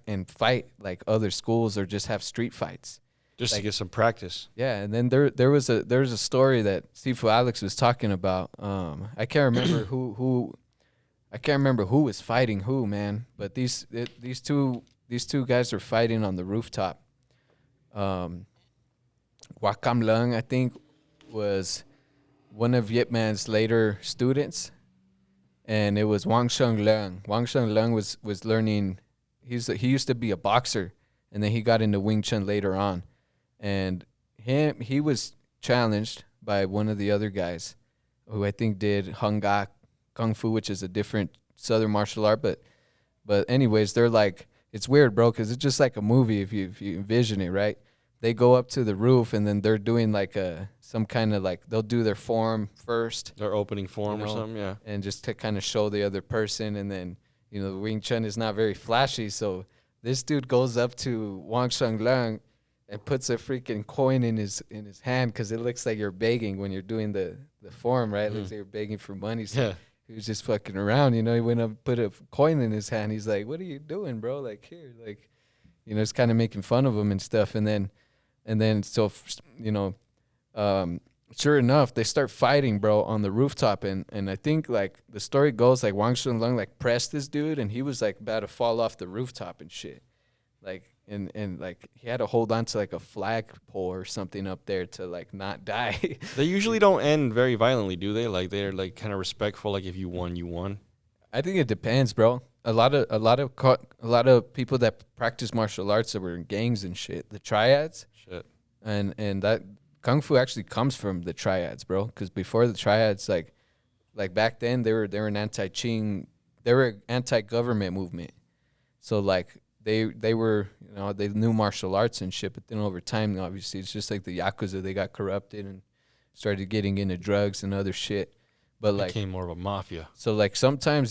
and fight, like, other schools or just have street fights. Just like, to get some practice. Yeah, and then there was a story that Sifu Alex was talking about. I can't remember who was fighting who, man. But these two guys are fighting on the rooftop. Wakam Leung, I think, was one of Yip Man's later students. and it was Wang Sheng Leung. Wang Sheng Leung was learning. He used to be a boxer, and then he got into Wing Chun later on, and he was challenged by one of the other guys, who I think did Hung Ga Kung Fu, which is a different Southern martial art. But anyways, they're like, it's weird, bro, because it's just like a movie if you envision it, right? They go up to the roof and then they're doing like some kind of like, they'll do their form first. Their opening form, you know, or something, yeah. And just to kind of show the other person. And then, the Wing Chun is not very flashy. So this dude goes up to Wang Sheng Leung and puts a freaking coin in his hand, because it looks like you're begging when you're doing the form, right? It looks like you're begging for money. So Yeah. he was just fucking around, He went up, put a coin in his hand. He's like, "What are you doing, bro? Like, here." Like, it's kind of making fun of him and stuff. And then so, sure enough, they start fighting, bro, on the rooftop. And I think, like, the story goes, like, Wang Shun Lung, like, pressed this dude, and he was, like, about to fall off the rooftop and shit. Like, and like, he had to hold on to, like, a flagpole or something up there to, like, not die. They usually don't end very violently, do they? Like, they're, like, kind of respectful, like, if you won, you won. I think it depends, bro. A lot of people that practice martial arts that were in gangs and shit, the triads, Shit. and that kung fu actually comes from the triads, bro. Because before the triads, like back then, they were an anti-Qing, they were an anti-government movement. So like they were, they knew martial arts and shit. But then over time, obviously, it's just like the yakuza. They got corrupted and started getting into drugs and other shit. But like, Became more of a mafia. so like sometimes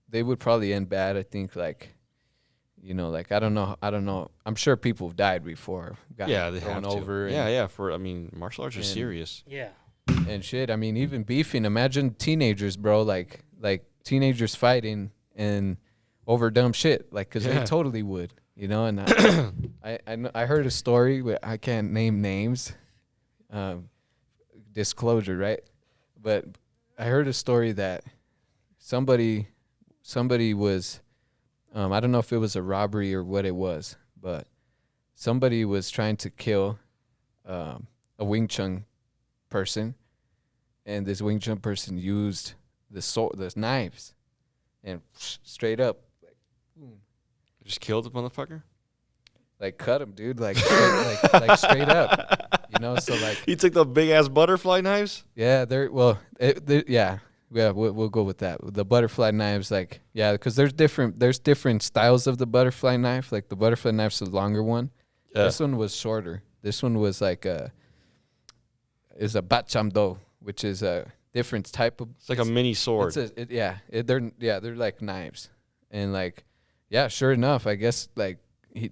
they would probably end bad. I think like, like I don't know. I'm sure people have died before. Yeah, they thrown have to. over. Yeah. Martial arts are and- serious. Yeah. And shit. I mean, even beefing. Imagine teenagers, bro. Like teenagers fighting and over dumb shit. Like, cause Yeah. they totally would. And I heard a story. But I can't name names. Disclosure, right? But I heard a story that somebody was, I don't know if it was a robbery or what it was, but somebody was trying to kill a Wing Chun person, and this Wing Chun person used the knives, and straight up, like, boom, Just killed the motherfucker? like cut him, dude, like straight up. So like, He took the big ass butterfly knives? yeah, yeah, we'll go with that. The butterfly knives, like, yeah, because there's different styles of the butterfly knife. Like the butterfly knife's the longer one. Yeah. This one was shorter. This one was like is a batchamdo, which is a different type of. It's like a mini sword. They're like knives, and like, yeah, sure enough, I guess like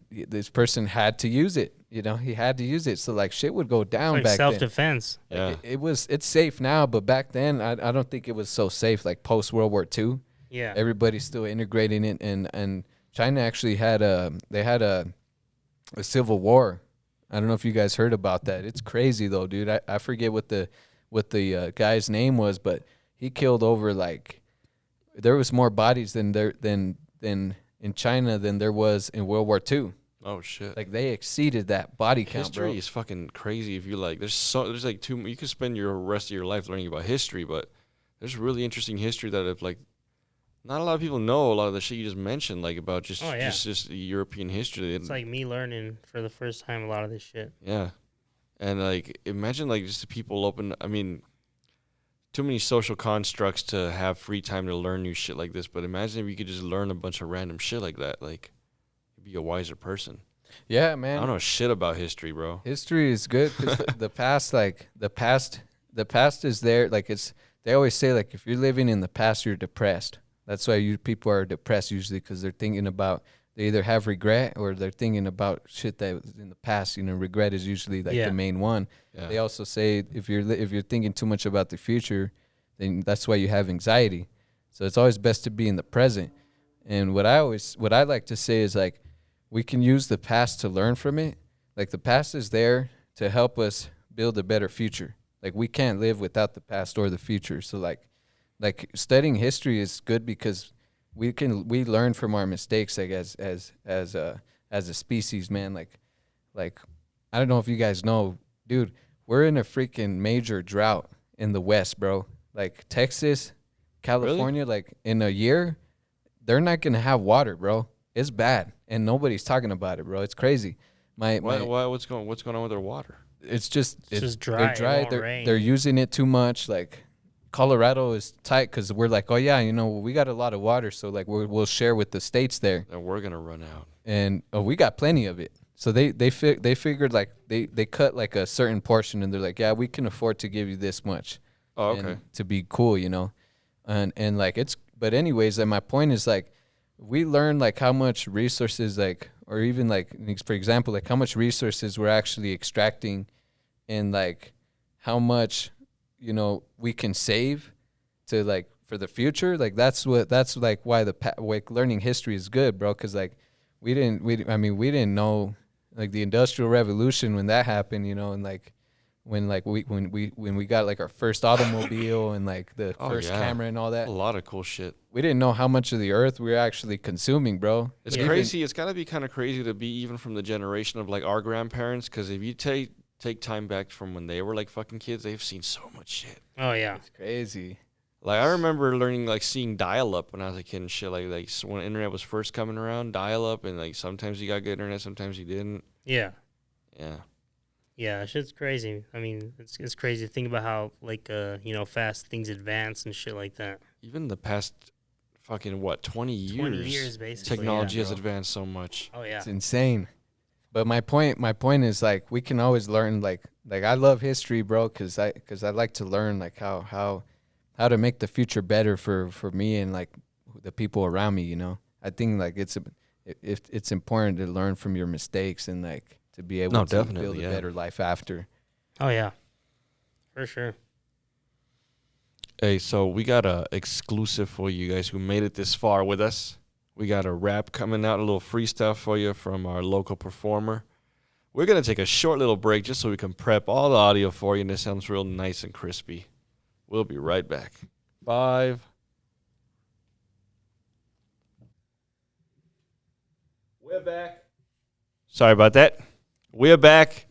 this person had to use it. He had to use it. So like shit would go down Like back then. self-defense. Yeah. It's safe now, but back then I don't think it was so safe. Like post World War II, Yeah. everybody's still integrating it, and China actually had a civil war. I don't know if you guys heard about that. It's crazy though, dude. I forget what the guy's name was, but he killed over, like, there was more bodies than in China than there was in World War II. Oh shit. Like they exceeded that body count, History bro. is fucking crazy. If you like, there's like you could spend your rest of your life learning about history, but there's really interesting history that if like not a lot of people know a lot of the shit you just mentioned, like about just Oh, yeah. just European history. It's like me learning for the first time a lot of this shit. Yeah, and like imagine like just the people open. I mean, too many social constructs to have free time to learn new shit like this. But imagine if you could just learn a bunch of random shit like that. Like, you'd be a wiser person. Yeah, I man. don't know shit about history, bro. History is good because the past is there. Like they always say, like, if you're living in the past, you're depressed. That's why people are depressed usually, because they're thinking about, they either have regret or they're thinking about shit that was in the past. Regret is usually like Yeah. the main one. Yeah. They also say if you're thinking too much about the future, then that's why you have anxiety. So it's always best to be in the present. And what I like to say is, like, we can use the past to learn from it. Like the past is there to help us build a better future. Like we can't live without the past or the future. So like studying history is good because we learn from our mistakes, like as a species, man. Like I don't know if you guys know, dude, we're in a freaking major drought in the West, bro. Like Texas, California, like in a year, they're not gonna have water, bro. It's bad, and nobody's talking about it, bro. It's crazy. What's going on with their water? It's just dry. It They're won't dry. rain. They're using it too much. Like Colorado is tight because we're like, oh yeah, we got a lot of water, so like we'll share with the states there, And we're gonna run out. and we got plenty of it. So they figured like they cut like a certain portion, and they're like, yeah, we can afford to give you this much. Oh, and okay. to be cool, and like it's. But anyways, and my point is like, we learn like how much resources like, or even like for example, like how much resources we're actually extracting, and like how much we can save to like for the future. Like that's like why like learning history is good, bro. Because like we didn't know like the Industrial Revolution when that happened, and like when we got like our first automobile and like the first camera and all that. A lot of cool shit. We didn't know how much of the earth we were actually consuming, bro. It's crazy. It's got to be kind of crazy to be even from the generation of like our grandparents, because if you take time back from when they were like fucking kids, they've seen so much shit. Oh yeah, It's crazy. Like I remember learning like seeing dial-up when I was a kid and shit. Like when internet was first coming around, dial-up, and like sometimes you got good internet, sometimes you didn't. yeah. Yeah. Shit's crazy. I mean, it's crazy to think about how like fast things advance and shit like that. Even the past fucking 20 years. 20 years basically. Technology has bro. advanced so much. Oh yeah. It's insane. But my point is like we can always learn like I love history, bro, cuz I like to learn like how to make the future better for me and like the people around me, I think like it's important to learn from your mistakes and like to be able to build a better life after. Oh yeah. For sure. Hey, so we got a exclusive for you guys who made it this far with us. We got a rap coming out, a little freestyle for you from our local performer. We're going to take a short little break just so we can prep all the audio for you, and it sounds real nice and crispy. We'll be right back. 5. We're back. Sorry about that. We're back.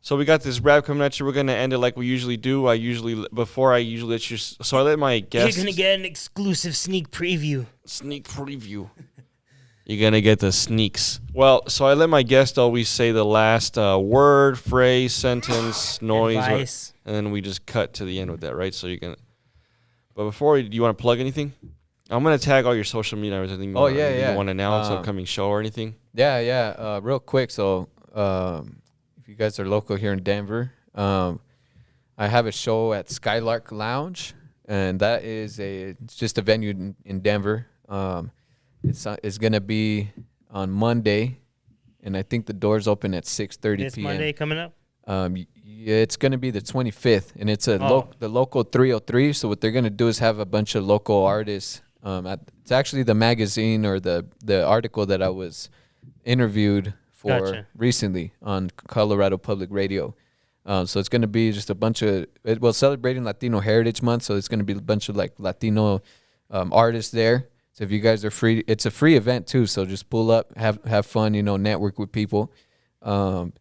So we got this rap coming at you. We're going to end it like we usually do. I usually let you... So I let my guests... You're going to get an exclusive sneak preview. Sneak preview. You're going to get the sneaks. Well, so I let my guest always say the last word, phrase, sentence, noise. Advice. And then we just cut to the end with that, right? So you can... But before, do you want to plug anything? I'm going to tag all your social media. Anything you want to announce, upcoming show or anything? Yeah. Real quick. So if you guys are local here in Denver, I have a show at Skylark Lounge, and that is it's just a venue in Denver. It's gonna be on Monday, and I think the doors open at 6:30 This p.m. Monday coming up? It's gonna be the 25th, and it's the local 303. So what they're gonna do is have a bunch of local artists. It's actually the magazine or the article that I was interviewed for recently on Colorado Public Radio. So it's going to be just a bunch of, celebrating Latino Heritage Month. So it's going to be a bunch of like Latino artists there. So if you guys are free, it's a free event too. So just pull up, have fun, network with people. We'll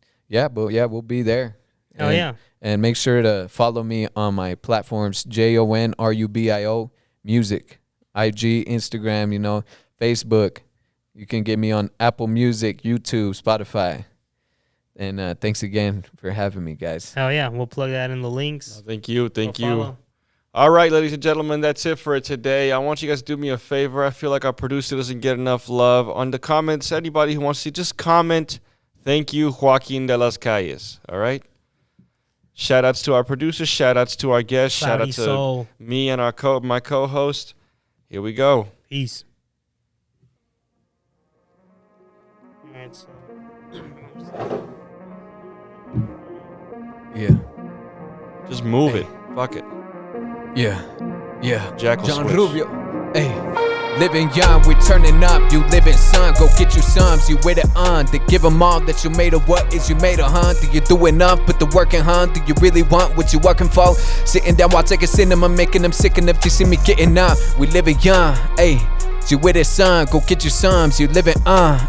be there. Oh yeah. And make sure to follow me on my platforms, JONRUBIO Music, IG, Instagram, Facebook. You can get me on Apple Music, YouTube, Spotify. And thanks again for having me, guys. Hell yeah. We'll plug that in the links. Thank you. Go follow. All right, ladies and gentlemen, that's it for today. I want you guys to do me a favor. I feel like our producer doesn't get enough love. On the comments, anybody who wants to just comment, thank you, Joaquin de las Calles. All right? Shout-outs to our producer. Shout-outs to our guests. Shout-out to me and my co-host. Here we go. Peace. All right, so... Yeah. Just move it. Fuck it. Yeah. Jackal John switch. Rubio. Hey. Living young, we turning up. You living son, go get you sums. You with it on to give them all that you made of. What is you made of, huh? Do you do enough? Put the work in, huh? Do you really want what you working for? Sitting down while taking cinema, making them sick enough to see me getting up. We living young, hey. You with it, son, go get you sums. You living,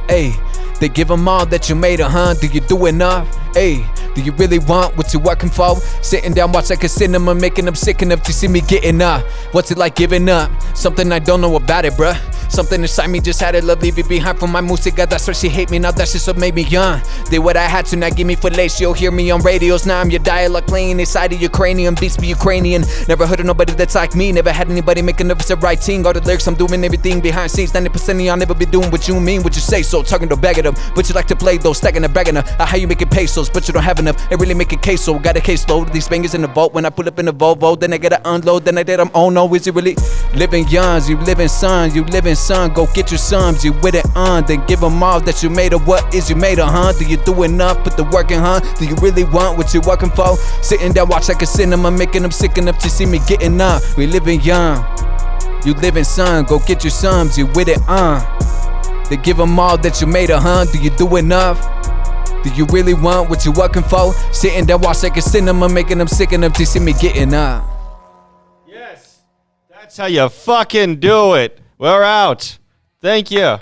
hey. They give them all that you made of, huh? Do you do enough? Hey. Do you really want what you're working for? Sitting down, watch like a cinema, making them sick enough to see me getting up. What's it like giving up? Something I don't know about it, bruh. Something inside me just had a love, leave it behind for my música. That's why she hate me, now that's just what made me young. Did what I had to, now give me fellatio. Hear me on radios, now I'm your dialogue playing inside of your cranium. Beats be Ukrainian. Never heard of nobody that's like me. Never had anybody making nervous a right team. Got the lyrics, I'm doing everything behind scenes. 90% of y'all never be doing what you mean, what you say so. Talking to bag it up, but you like to play those, stacking and bragging up. How you making pesos, but you don't have enough. It really make a case, so got a case load. These bangers in the vault. When I pull up in the Volvo, then I gotta unload. Then I did, I'm oh no, is it really? Living youngs, you living sons, you living son. Go get your sums, you with it on. Then give them all that you made of. What is you made of, huh? Do you do enough? Put the work in, huh? Do you really want what you're working for? Sitting down, watch like a cinema, making them sick enough to see me getting up. We living young, you living son. Go get your sums, you with it on. Then give them all that you made of, huh? Do you do enough? Do you really want what you're working for? Sitting down, watch like a cinema, making them sick enough to see me getting up. Yes, that's how you fucking do it. We're out. Thank you.